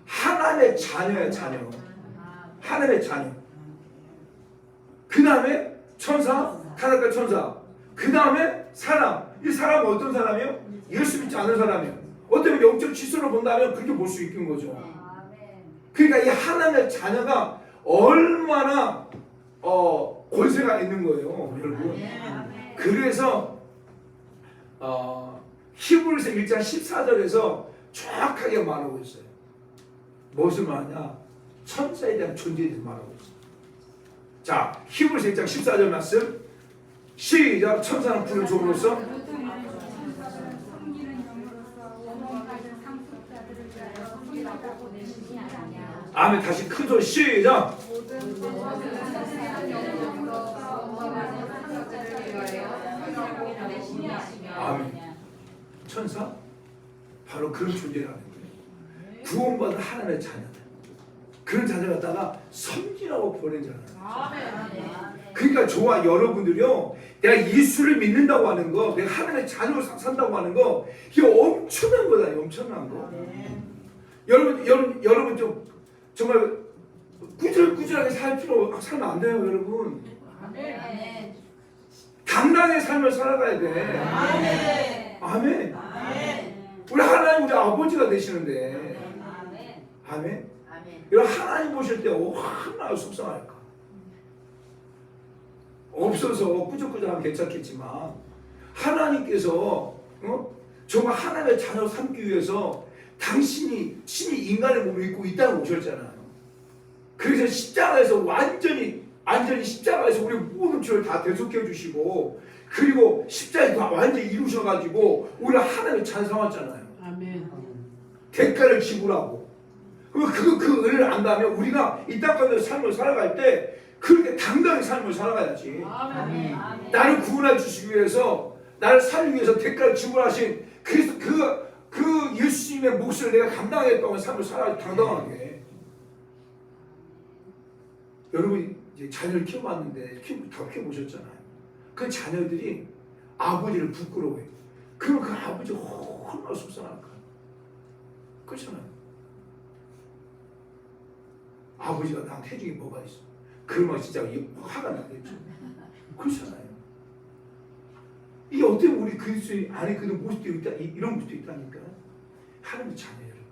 하나님의 자녀예요. 하나님의 자녀. 그 다음에 천사, 타락한 천사. 그 다음에 사람. 이 사람은 어떤 사람이에요? 예수 믿지 않는 사람이에요. 어쩌면 영적 질서로 본다면 그렇게 볼 수 있는 거죠. 그러니까 이 하나님의 자녀가 얼마나 권세가 있는 거예요, 여러분. 그래서 히브리서 1장 14절에서 정확하게 말하고 있어요. 무엇을 말하냐? 천사에 대한 존재에 대해서 말하고 있어요. 자, 히브리서 1장 14절 말씀 시작. 천사는 불을 종으로서 아멘. 다시 큰 소리 시작. 아멘. 천사 바로 그런 존재라는 거예요. 구원받은 하나님의 자녀들. 그런 자녀 갖다가 섬기라고 보낸 자녀들. 그러니까 저와 여러분들이요, 내가 예수를 믿는다고 하는 거, 내가 하나님의 자녀로 산다고 하는 거, 이게 엄청난 거다. 엄청난 거. 여러분 좀 정말 꾸준하게 살면 안 돼요, 여러분. 당당의 삶을 살아가야 돼. 아멘. 우리 하나님 우리 아버지가 되시는데. 아멘. 여러분 하나님 보실 때 얼마나 속상할까. 없어서 꾸적꾸적하면 괜찮겠지만 하나님께서 정말 하나님의 자녀 삼기 위해서 당신이 친히 인간의 몸을 입고 이 땅에 오셨잖아요. 그래서 십자가에서 완전히 십자가에서 우리 모든 죄를 다 대속해 주시고 그리고 십자가에 다 완전히 이루셔가지고 우리가 하나님의 자녀 삼았잖아요. 아멘. 대가를 지불하고 그 은혜를 안다면 우리가 이 땅 가운데 삶을 살아갈 때 그렇게 당당히 삶을 살아가야지. 아멘. 나를 구원해 주시기 위해서 나를 살리기 위해서 대가를 지불하신 그래서 그 예수님의 몫을 내가 감당했던 삶을 살아야 당당하게. 여러분 이제 자녀를 키워봤는데 다 키워보셨잖아요. 그 자녀들이 아버지를 부끄러워해요. 그러면 그 아버지가 얼마나 속상할까. 그렇잖아요. 아버지가 나한테 해준 게 뭐가 있어. 그러면 진짜 화가 나겠죠. 그렇잖아요. 이게 어떻게 우리 그리스도인 안에 그런 모습도 있다, 이런 모습도 있다니까요. 하나님의 자녀 여러분.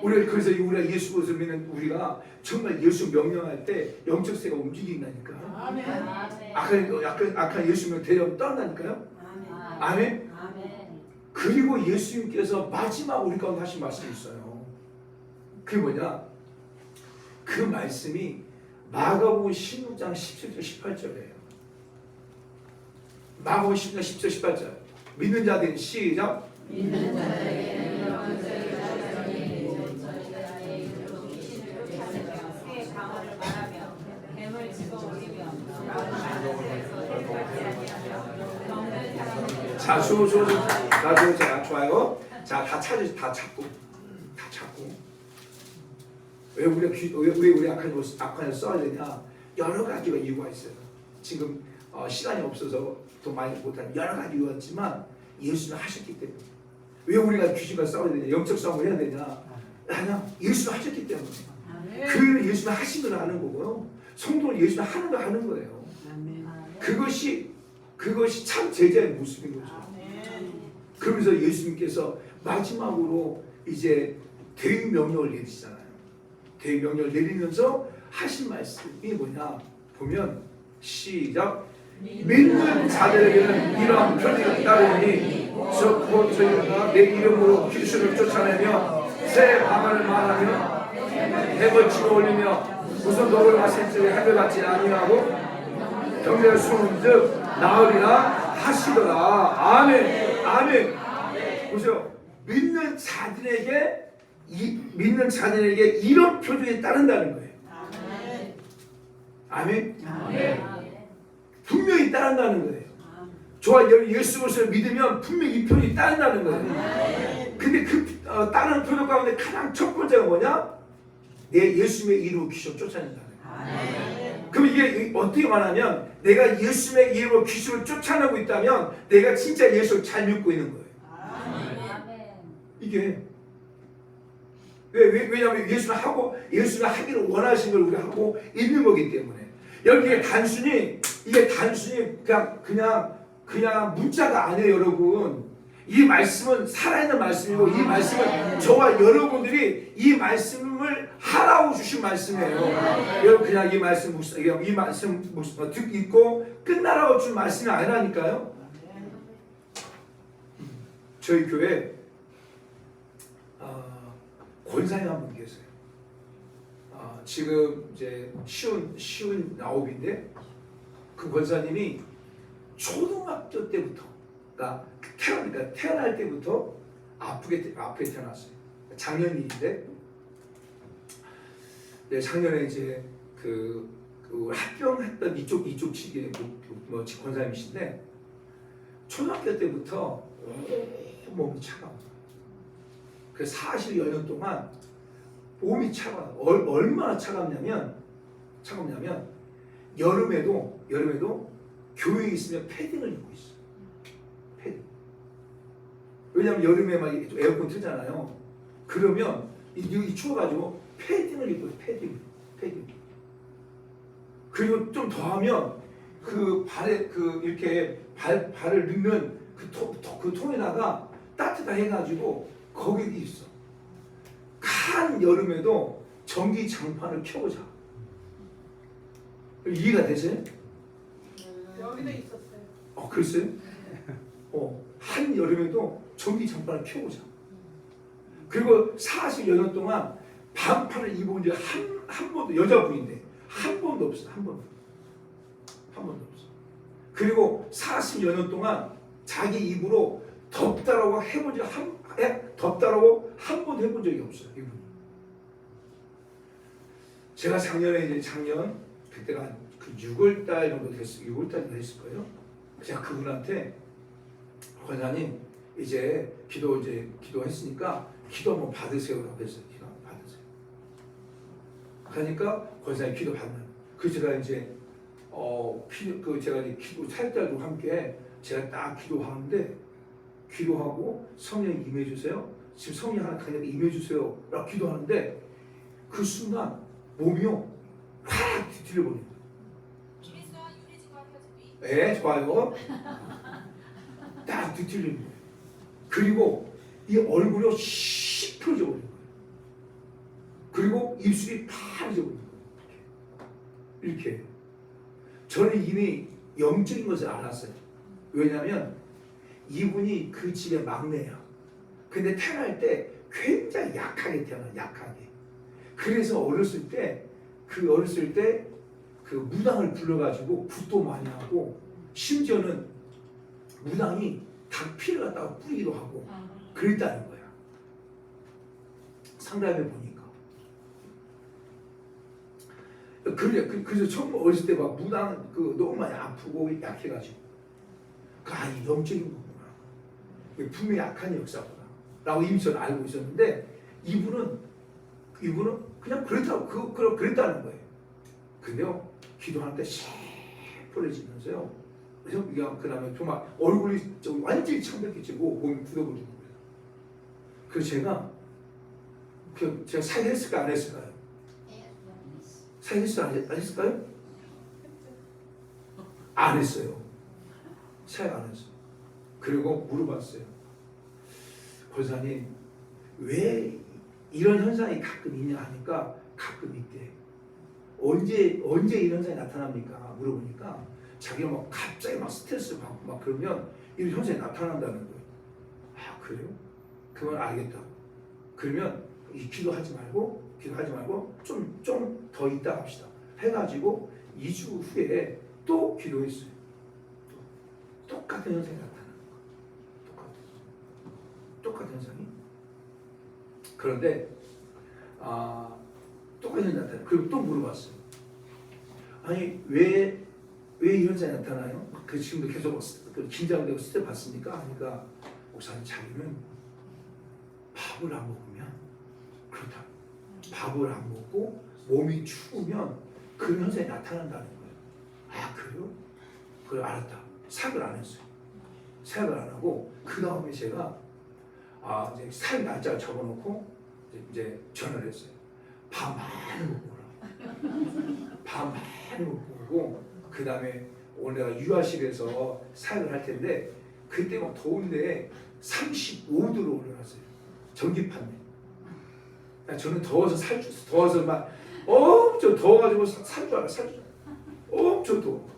우리가 그래서 우리가 예수 그리스도를 믿는 우리가 정말 예수 명령할 때 영적 세가 움직인다니까. 아멘. 악한 예수 명 대령 떠난다니까요. 아멘. 그리고 예수님께서 마지막 우리 가운데 하신 말씀이 있어요. 그게 뭐냐? 그 말씀이 마가복음 16장 17절 18절이에요. 마가복음 16장 17절 18절. 믿는 자들은 시작. 믿는 자들에게는 새 방언을 말하며 뱀을 집어올리며 자, 나도 자 좋아요. 자, 다 찾고. 왜 우리 악한을 써야 되냐? 여러 가지가 이유가 있어요. 지금 시간이 없어서 더 많이 못하는 여러 가지 이유가 있지만 예수는 하셨기 때문에. 왜 우리가 귀신과 싸워야 되냐? 영적 싸움을 해야 되냐? 아니야. 예수는 하셨기 때문에. 그 예수는 하신 걸 하는 거고요. 성도는 예수는 하는 걸 하는 거예요. 그것이 참 제자의 모습인 거죠. 그러면서 예수님께서 마지막으로 이제 대위 명령을 내리시잖아요. 대위 명령을 내리면서 하신 말씀이 뭐냐 보면 시작. 믿는 자들에게는 이러한 편지가 따르니 저희가 내 이름으로 귀신을 쫓아내며 새 방언을 말하며 뱀을 집어올리며 무슨 독을 마실 적에 해결받지 아니하고 병자를 숨은즉 나으리라 하시더라. 아멘. 보세요. 믿는 자들에게 이런 표정이 따른다는 거예요. 아멘. 분명히 따른다는 거예요. 저와 예수 그리스도를 믿으면 분명히 이 표정이 따른다는 거예요. 근데 그 따르는 표정 가운데 가장 첫 번째가 뭐냐? 내 예수님의 이름으로 귀신을 쫓아낸다는 거예요. 그럼 이게 어떻게 말하면 내가 예수님의 이름으로 귀신을 쫓아내고 있다면 내가 진짜 예수를 잘 믿고 있는 거예요. 이게 왜냐하면 예수는 하기를 원하신 걸 우리가 하고 있는 거기 때문에. 여기에 단순히 그냥 문자가 아니에요, 여러분. 이 말씀은 살아있는 말씀이고 이 말씀은 저와 여러분들이 이 말씀을 하라고 주신 말씀이에요. 여러분 그냥 이 말씀 듣고 끝나라고 준 말씀이 아니라니까요. 저희 교회 권사님 한 분 계세요. 지금 이제 쉬운 아홉인데 그 권사님이 초등학교 때부터, 그러니까 태어날 때부터 아프게 태어났어요. 작년 일인데, 네, 작년에 이제 그 합병했던 이쪽 측의 권사님이신데 초등학교 때부터 몸이 차가워. 그래서 40여 년 동안 몸이 차가워. 얼마나 차갑냐면 여름에도 교회에 있으면 패딩을 입고 있어. 패딩. 왜냐하면 여름에 막 에어컨 틀잖아요. 그러면 이 추워가지고 패딩을 입고 있어. 패딩. 그리고 좀 더하면 그 발에 이렇게 발을 넣는 그 통에다가 따뜻하게 해가지고 거기에 있어. 한 여름에도 전기 장판을 켜고 자. 이해가 되세요? 여기도 있었어요. 글쎄요? 한 여름에도 전기 잠바를 켜보자. 그리고 40여 년 동안 반팔을 입어본 적이 한 번도, 여자분인데 한 번도 없어. 한 번도 없어. 그리고 40여 년 동안 자기 입으로 덥다라고 해본 적이 덥다라고 한 번도 해본 적이 없어요. 이분이. 제가 작년 그때가 한 6월달 정도 됐어요. 6월달 정도 됐을 거예요. 제가 그분한테 권사님 이제 기도했으니까 기도 한번 받으세요라고 했어요. 기도 한번 받으세요. 그러니까 권사님 기도 받는. 그 제가 이제 제가 이제 기도 살달도 함께 제가 딱 기도하고 성령 임해주세요. 지금 성령 하나 그냥 임해주세요라고 기도하는데 그 순간 몸이요 확 뒤틀려버린 거예요. 네, 좋아요. 딱 뒤틀리는 거예요. 그리고 이 얼굴이 시퍼져 버린 거예요. 그리고 입술이 파래져 버린 거예요. 이렇게. 저는 이미 영적인 것을 알았어요. 왜냐하면 이분이 그 집의 막내야. 근데 태어날 때 굉장히 약하게 태어나, 약하게. 그래서 어렸을 때 그 무당을 불러가지고 굿도 많이 하고 심지어는 무당이 닭피를 갖다가 뿌리기도 하고 그랬다는 거야. 상담해 보니까. 그래서 처음 어렸을 때 막 무당 너무 많이 아프고 약해가지고 아니 영적인 거구나. 분명히 약한 역사구나. 라고 이미 저는 알고 있었는데 이분은 그냥 그랬다는 거예요. 근데요 기도하는데 시퍼레지면서요. 그래서 그 다음에 정말 얼굴이 좀 완전히 창백해지고 몸이 굳어버리는 거예요. 그래서 제가 사회했을까 안 했을까요? 사회했을까 안 했을까요? 안 했어요. 사회 안 했어요. 그리고 물어봤어요. 권사님 왜 이런 현상이 가끔 있냐 하니까 가끔 있대. 언제 이런 현상이 나타납니까? 물어보니까 자기가 막 갑자기 막 스트레스 받고 막 그러면 이런 현상이 나타난다는 거예요. 아 그래요? 그건 알겠다. 그러면 기도하지 말고 좀 더 있다 합시다. 해가지고 2주 후에 또 기도했어요. 똑같은 현상이 나타나는 거예요. 똑같은 현상이. 그런데 똑같은 현상이 나타나요. 그리고 또 물어봤어요. 아니 왜 이 현상이 나타나요? 그 지금도 계속 긴장되고 스트레스 받습니까? 하니까 목사님 자기는 밥을 안 먹으면 그렇다. 밥을 안 먹고 몸이 추우면 그런 현상이 나타난다는 거예요. 아 그래요? 그래 알았다. 사역을 안 했어요. 사역을 안 하고 그 다음에 제가 이제 사역 날짜를 적어놓고 이제 전화를 했어요. 밥 많이 먹고 오라고. 밥 많이 먹고 오고 그 다음에 오늘 내가 유아실에서 사역을 할 텐데 그때 막 더운데 35도로 올라갔어요. 전기판에. 저는 더워서 막 엄청 더워가지고 살 줄 알아. 엄청 더워.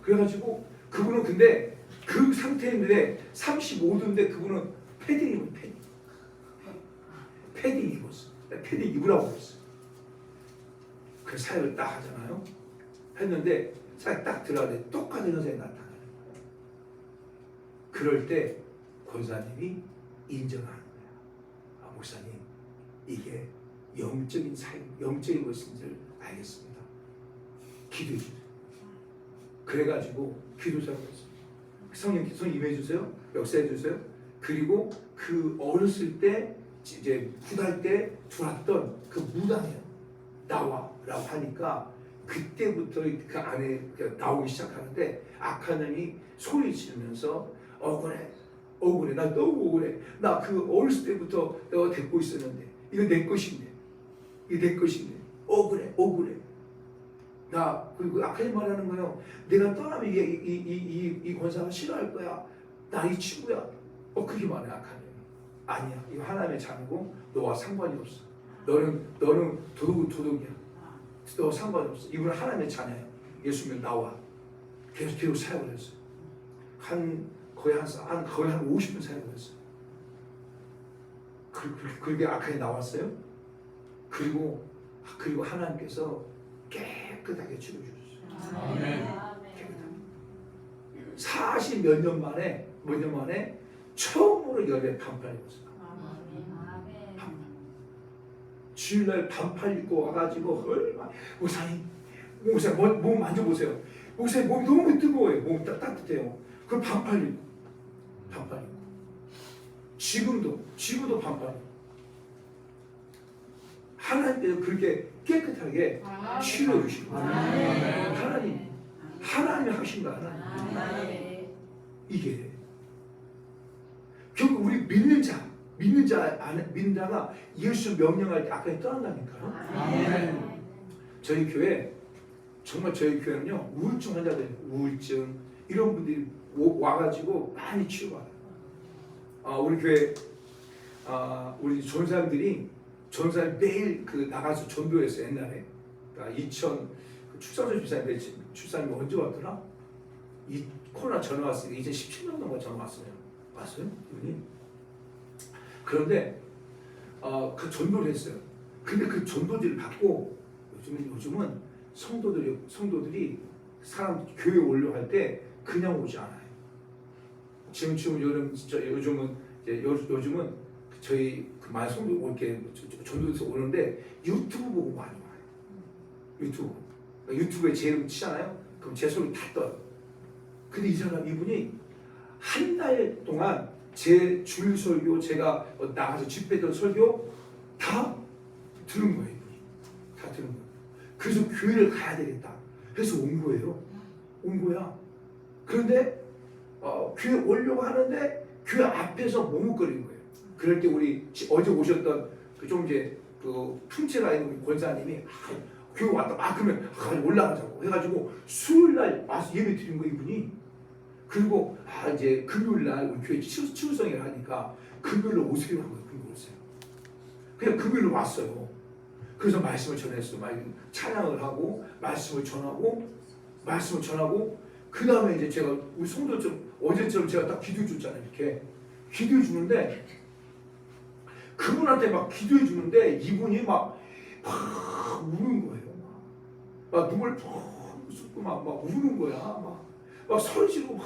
그래가지고 그분은 근데 그 상태인데 35도인데 그분은 패딩 입었어. 패딩 입었어. 패딩 입으라고 했어. 그 사역을 딱 하잖아요. 했는데 사역 딱 들어가는데 똑같은 현상이 나타나는 거예요. 그럴 때 권사님이 인정하는 거야. 목사님 이게 영적인 사역, 영적인 것인 줄 알겠습니다. 기도해 주세요. 그래가지고 기도 시작했어요. 성령 임해 주세요. 역사해 주세요. 그리고 그 어렸을 때 이제 구달 때 들어왔던 그 무당이에요. 나와라고 하니까 그때부터 그 안에 나오기 시작하는데 악한 영이 소리 지르면서 억울해 나 너무 억울해 나 그 어렸을 때부터 내가 데리고 있었는데 이거 내 것인데 억울해 나 그리고 악한 영 말하는 거예요. 내가 떠나면 이 권사가 싫어할 거야. 나 이 친구야. 그렇게 말해 악한 영이. 아니야 이거 하나님의 자녀고 너와 상관이 없어. 너는 도둑이야. 너 상관이 없어. 이분은 하나님의 자녀야. 예수님 나와. 계속 사역을 했어요. 거의 한 50분 사이 걸렸어요. 그게 악하게 나왔어요. 그리고 하나님께서 깨끗하게 치료주셨어요. 아멘. 40 몇 년 만에 처음으로 열에 반팔 입었어요. 주일날 반팔 입고 와가지고 얼마 목사님 몸 만져보세요. 목사님 몸이 너무 뜨거워요. 몸이 따뜻해요. 그럼 반팔 입고 지금도 반팔 입고 하나님께서 그렇게 깨끗하게 치료해 주신 거예요. 하나님이 하신 거야. 하나님. 이게 결국 우리 믿는 자가 예수 명령할 때 아까 떠난다니까요. 저희 교회는요 우울증 환자들, 우울증 이런 분들이 와가지고 많이 치료받아요. 우리 교회 우리 전사님이 매일 나가서 전도했어요. 옛날에 출산소 집사님이 언제 왔더라? 이 코로나 전화 왔으니까 이제 17년도가 전화 왔어요. 봤어요? 이분이? 그런데 그 전도를 했어요. 근데 그 전도지를 받고 요즘은 성도들이 사람 교회 올려할 때 그냥 오지 않아요. 지금 요즘은 저희 많은 성도 이렇게 전도에서 오는데 유튜브 보고 많이 와요. 유튜브에 제 이름 치잖아요. 그럼 제 소리 다 떠요. 근데 이분이 한 달 동안 제 주일 설교, 제가 나가서 집회했던 설교 다 들은 거예요. 다 들은 거예요. 그래서 교회를 가야 되겠다. 그래서 온 거야. 그런데 교회 오려고 하는데 교회 앞에서 머뭇거리는 거예요. 그럴 때 우리 어제 오셨던 그 품체가 있는 우리 권사님이 교회 왔다 그러면 올라가자고 해가지고 수요일날 와서 예배 드린 거 이분이. 그리고 이제 금요일날 우리 교회 치유성회를 하니까 금요일로 오세요 한 거예요. 금요일 오세요. 그냥 금요일로 왔어요. 그래서 말씀을 전했어요. 찬양을 하고 말씀을 전하고 그 다음에 이제 제가 우리 성도처럼 어제처럼 제가 딱 기도해 줬잖아요. 이렇게 기도해 주는데 그분한테 막 기도해 주는데 이분이 막 우는 거예요. 막 눈물 푹 쏟고 막 우는 거야. 막 소리 지르고 막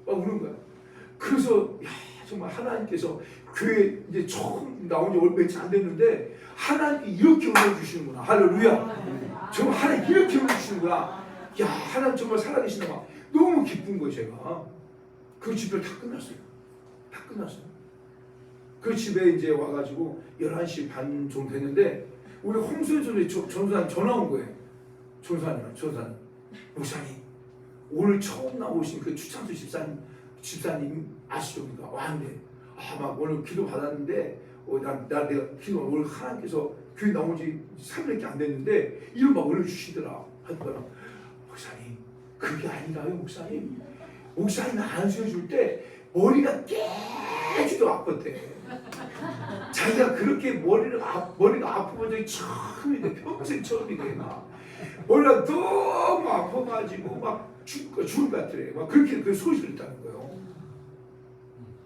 우는 거야. 그래서 정말 하나님께서 교회 이제 처음 나온 지 며칠 안 됐는데 하나님이 이렇게 은혜 주시는구나. 할렐루야. 정말 하나님 이렇게 은혜 주시는구나. 하나님 정말 살아계시나 봐. 너무 기쁜 거예요. 제가 그 집회 다 끝났어요. 그 집에 이제 와가지고 11시 반 정도 됐는데 우리 홍수연 전사님 전화 온 거예요. 전사님 목사님 오늘 처음 나오신 그 추창수 집사님 아시죠? 그러니까 왔는데 막 오늘 기도 받았는데 내가 기도 오늘 하나님께서 교회 나온 지 3일밖에 안 됐는데 이런 막 은혜 주시더라. 하더라. 목사님 그게 아니라요. 목사님 안수해 줄 때 머리가 깨지도 아팠대. 자기가 그렇게 머리가 아픈 적이 처음인데 평생 처음이래. 머리가 너무 아파가지고 막 죽을 것 같더래. 막 그렇게 그 소식을 했다는 거예요.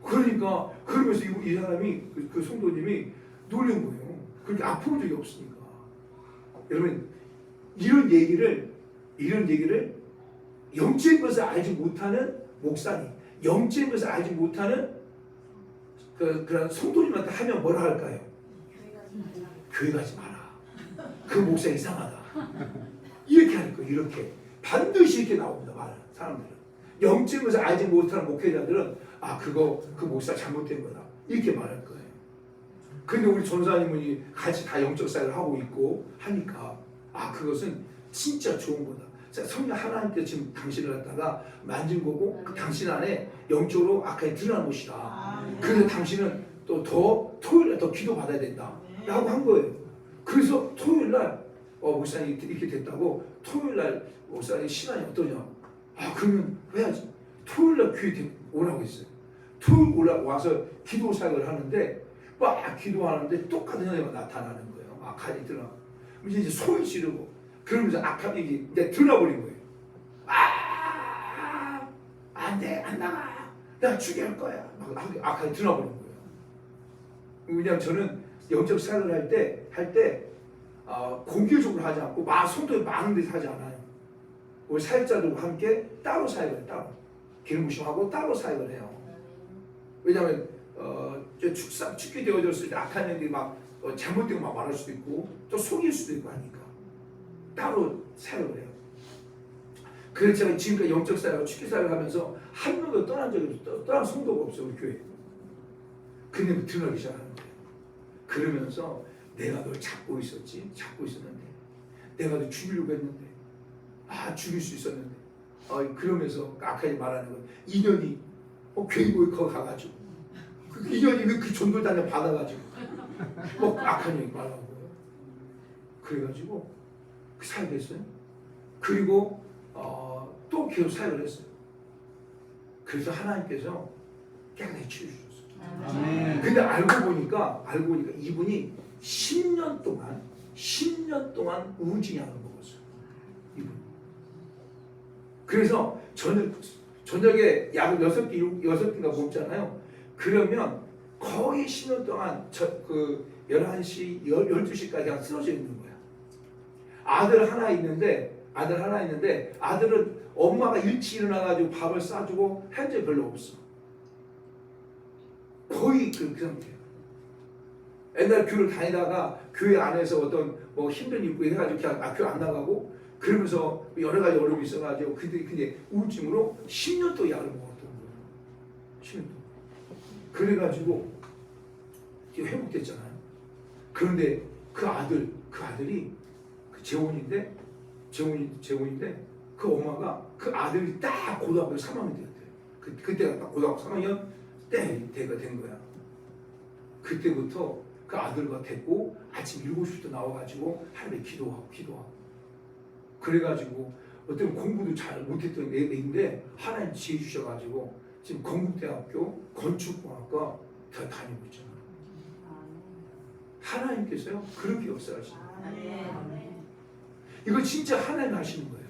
그러니까 그러면서 이 사람이 그 성도님이 놀란 거예요. 그렇게 아픈 적이 없으니까. 여러분 이런 얘기를 영적인 것을 알지 못하는 목사님, 영적인 것을 알지 못하는 그런 성도님한테 하면 뭐라 할까요? 교회 가지 마라. 그 목사 이상하다. 이렇게 할 거예요. 이렇게 반드시 이렇게 나옵니다. 많은 사람들은 영적인 것을 알지 못하는 목회자들은 그 목사 잘못된 거다. 이렇게 말할 거예요. 근데 우리 전사님은 같이 다 영적 사역을 하고 있고 하니까 그것은 진짜 좋은 거다. 성령 하나님께서 지금 당신을 갖다가 만진 거고 그 당신 안에 영적으로 악하게 드러난 것이다. 그래서 당신은 또 토요일에 더 기도 받아야 된다 라고 한 거예요. 그래서 토요일날 목사님이 이렇게 됐다고 토요일날 목사님 시간이 어떠냐? 그러면 해야지. 토요일날 교회 오라고 했어요. 토요일 와서 기도 사역을 하는데 막 기도하는데 똑같은 현상이 나타나는 거예요. 악한이 드러나. 이제 소리 지르고 그러면서 악함이 이제 드러나버린 거예요. 안 돼, 안 나가. 내가 죽일 거야. 막 악하게 드러나버린 거예요. 왜냐하면 저는 영적 사역을 할 때 공개적으로 하지 않고 성도에 많은 데서 하지 않아요. 우리 사역자들과 함께 따로 사역을 해요. 따로 기름부심하고 따로 사역을 해요. 왜냐하면 죽게 되어졌을 때 악한 영들이 잘못된 거 말할 수도 있고 또 속일 수도 있고 하니까 따로 사역을 해요. 그래서 제가 지금까지 영적 사역, 축기 사역을 하면서 한 명도 떠난 적이 없어요. 떠난 성도가 없어요, 우리 교회. 근데 드러나기 시작하는 거예요. 그러면서 내가 널 잡고 있었는데 내가 널 죽이려고 했는데 죽일 수 있었는데 그러면서 악하게 말하는 거예요. 인연이 괜히 거기 가가지고 그 인연이 왜 그 전도단을 받아가지고 악한 얘기 말하는 거예요. 그래가지고 사역했어요. 그리고 또 계속 사역을 했어요. 그래서 하나님께서 깨끗하게 치유주셨어요. 근데 알고 보니까 이분이 10년 동안 우울증약을 먹었어요. 이분. 그래서 저녁에 약을 6개인가 먹잖아요. 그러면 거의 10년 동안 11시, 12시까지 그냥 쓰러져 있는 거야. 아들 하나 있는데 아들은 엄마가 일찍 일어나가지고 밥을 싸주고 한 적이 별로 없어. 거의 그 상태예요. 옛날 교회를 다니다가 교회 안에서 어떤 힘든 일고 해가지고 그냥 교회 안 나가고 그러면서 여러 가지 어려움이 있어가지고 근데 우울증으로 10년 동안 약을 먹었던 거예요. 10년 동안. 그래가지고 회복됐잖아요. 그런데 그 아들이 재혼인데 그 엄마가 그 아들이 딱 고등학교 3학년 되었대요. 그때가 딱 고등학교 3학년 때가 된 거야. 그때부터 그 아들과 됐고 아침 7시부터 나와가지고 하루에 기도하고 그래가지고 어떤 공부도 잘 못했던 애인데 하나님 지혜 주셔가지고 지금 건국대학교 건축공학과 다 다니고 있잖아요. 하나님께서요 그렇게 역사하시는 이거 진짜 하나님 하시는 거예요.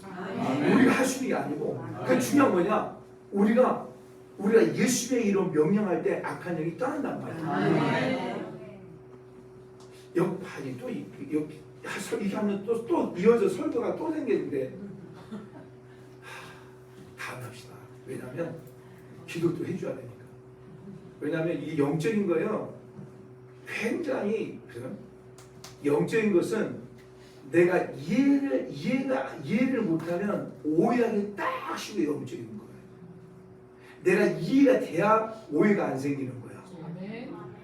우리가 할 수 있는 게 아니고 그 중요한 뭐냐 우리가 예수의 이름 명령할 때 악한 영이 떠난단 말이에요. 아니 또 이렇게 하면 또 이어져 설교가 또 생기는데 다 합시다. 왜냐하면 기도도 해줘야 되니까. 왜냐하면 이게 영적인 거예요. 굉장히 영적인 것은 내가 이해를 못하면 오해하기 딱 쉬워. 영적인 거예요. 내가 이해가 돼야 오해가 안 생기는 거야.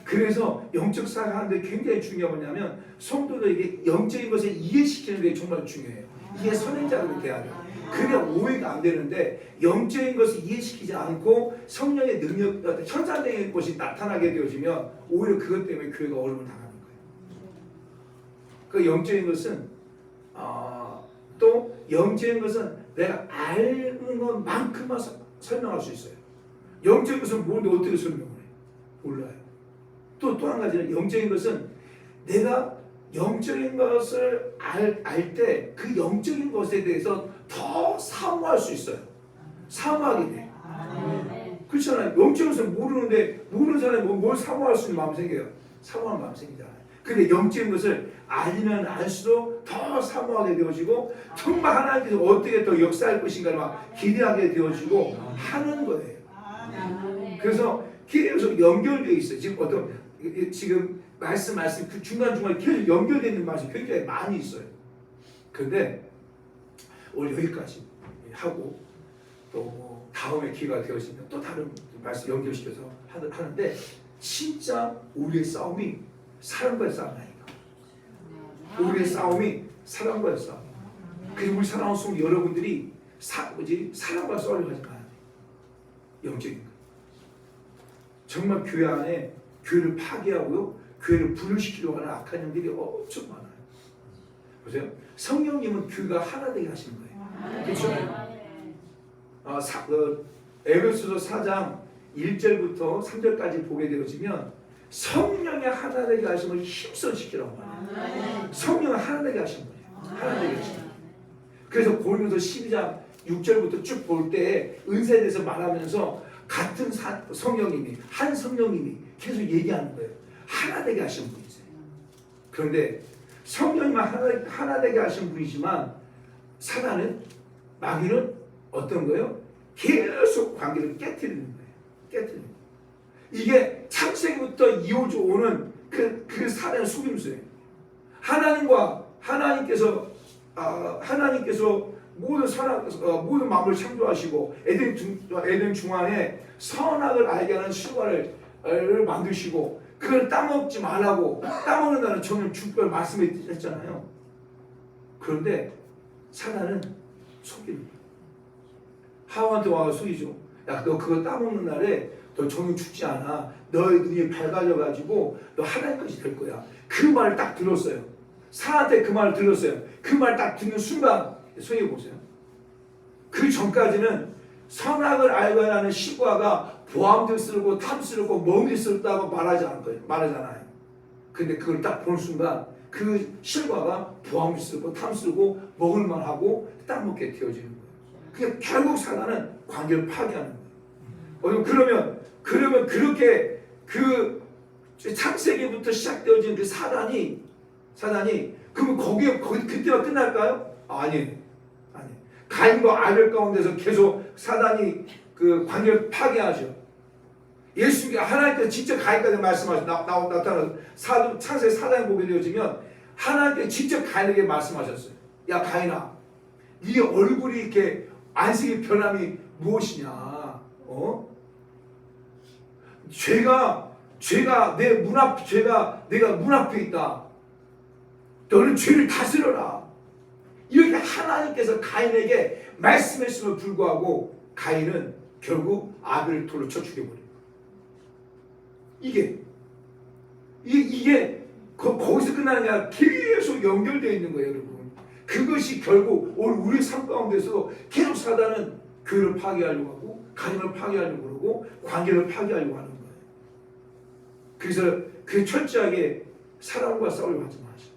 그래서 영적 사역하는데 굉장히 중요한 뭐냐면 성도들에게 영적인 것을 이해시키는 게 정말 중요해요. 이해 선행자로 돼야 돼요. 그래야 오해가 안 되는데 영적인 것을 이해시키지 않고 성령의 능력, 현상적인 것이 나타나게 되어지면 오히려 그것 때문에 교회가 어려움을 당하는 거예요. 그 영적인 것은 또 영적인 것은 내가 아는 것만큼만 설명할 수 있어요. 영적인 것은 뭔데 어떻게 설명을 해? 몰라요. 또 한 가지는 영적인 것은 내가 영적인 것을 알 때 그 영적인 것에 대해서 더 사모할 수 있어요. 사모하게 돼. 그렇잖아요. 영적인 것을 모르는데 모르는 사람이 뭘 사모할 수 있는 마음이 생겨요. 사모하는 마음이 생기잖아요. 근데 영적인 것을 알면 알수록 더 사모하게 되어지고 정말 하나님께서 어떻게 더 역사할 것인가를 막 기대하게 되어지고 하는 거예요. 그래서 계속 연결되어 있어요. 지금 말씀 그 중간중간에 계속 연결되는 말씀이 굉장히 많이 있어요. 그런데 오늘 여기까지 하고 또 다음에 기회가 되어지면 또 다른 말씀 연결시켜서 하는데 진짜 우리의 싸움이 사랑과의 싸움이 아닌가. 우리의 싸움이 사랑과의 싸움. 그래서 우리 사랑하는 성도 여러분들이 사랑과 싸우려고 하지 마요. 영적인 거. 정말 교회 안에 교회를 파괴하고요, 교회를 분열시키려고 하는 악한 영들이 엄청 많아요. 보세요. 성령님은 교회가 하나 되게 하시는 거예요. 그렇죠? 에베소서 4장 1절부터 3절까지 보게 되어지면 성령의 하나 되게 하심을 힘써 지키라고 말해요. 성령을 하나 되게 하신 거예요. 하나 되게 하신 거예요. 그래서 고린도서 12장 6절부터 쭉 볼 때 은사에 대해서 말하면서 같은 성령님이 한 성령님이 계속 얘기하는 거예요. 하나 되게 하신 분이세요. 그런데 성령님만 하나 되게 하신 분이지만 사단은 마귀는 어떤 거예요? 계속 관계를 깨트리는 거예요. 깨트리는 거예요. 이게 창세기부터 이어져 오는 그 사단의 속임수예요. 하나님께서 모든 마음을 창조하시고 에덴 중앙에 선악을 알게 하는 실과를 만드시고 그걸 따먹지 말라고 따먹는다는 정령 주권 말씀했잖아요. 그런데 사단은 속이는 거예요. 하와한테 와서 속이죠. 야, 너 그거 따먹는 날에 너 정령 죽지 않아. 너의 눈이 밝아져가지고 너 하나님까지 될 거야. 그 말을 딱 들었어요. 사한테 그 말을 들었어요. 그 말 딱 듣는 순간 소위 보세요. 그 전까지는 선악을 알고 하는 시과가 보암스럽고 탐스럽고 멍이스럽다고 말하잖아요. 근데 그걸 딱 보는 순간 그 실과가 보암스럽고 탐스럽고 먹을만하고 딱 먹게 되어지는 거예요. 그러니까 결국 사단은 관계를 파괴하는 거예요. 그러면 그렇게 그 창세기부터 시작되어진 그 사단이 그러면 그때만 끝날까요? 아니에요. 가인과 아벨 가운데서 계속 사단이 그 관계를 파괴하죠. 예수님께서 하나님께서 직접 가인까지 나타나서 창세기 4장에 보게 되어지면 하나님께서 직접 가인에게 말씀하셨어요. 야 가인아, 네 얼굴이 이렇게 안색이 변함이 무엇이냐? 죄가 내가 문 앞에 있다. 너는 죄를 다스려라. 이렇게 하나님께서 가인에게 말씀했음을 불구하고 가인은 결국 아벨을 돌로 쳐 죽여버린 거예요. 이게 거기서 끝나는 게 아니라 계속 연결되어 있는 거예요, 여러분. 그것이 결국 오늘 우리 삶 가운데서 계속 사단은 교회를 파괴하려고 하고 가정을 파괴하려고 그러고 관계를 파괴하려고 하는 거예요. 그래서 그 철저하게 사람과 싸우려고 하지 마시고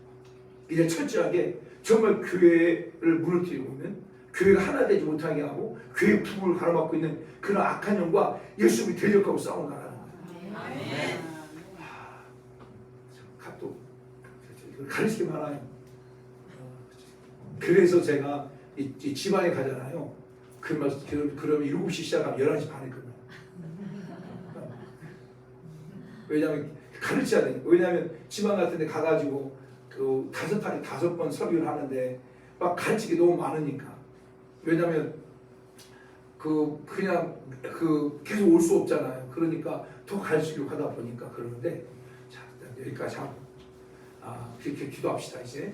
이제 철저하게 정말 교회를 무너뜨리고 있는 교회가 하나 되지 못하게 하고 교회 부부를 가로막고 있는 그런 악한 영과 예수님이 대적하고 싸워나가는 거예요. 아멘. 또 가르치기 많아요. 그래서 제가 이 집안에 가잖아요. 그러면 7시 시작하면 11시 반에 끝나요. 왜냐하면 가르쳐야 되니까. 왜냐하면 집안 같은 데 가가지고 그 5번 설교를 하는데 막 가르치기 너무 많으니까. 왜냐하면 그냥 계속 올 수 없잖아요. 그러니까 더 가르치려고 하다 보니까 그러는데 자, 여기까지 하고 그렇게 기도합시다 이제.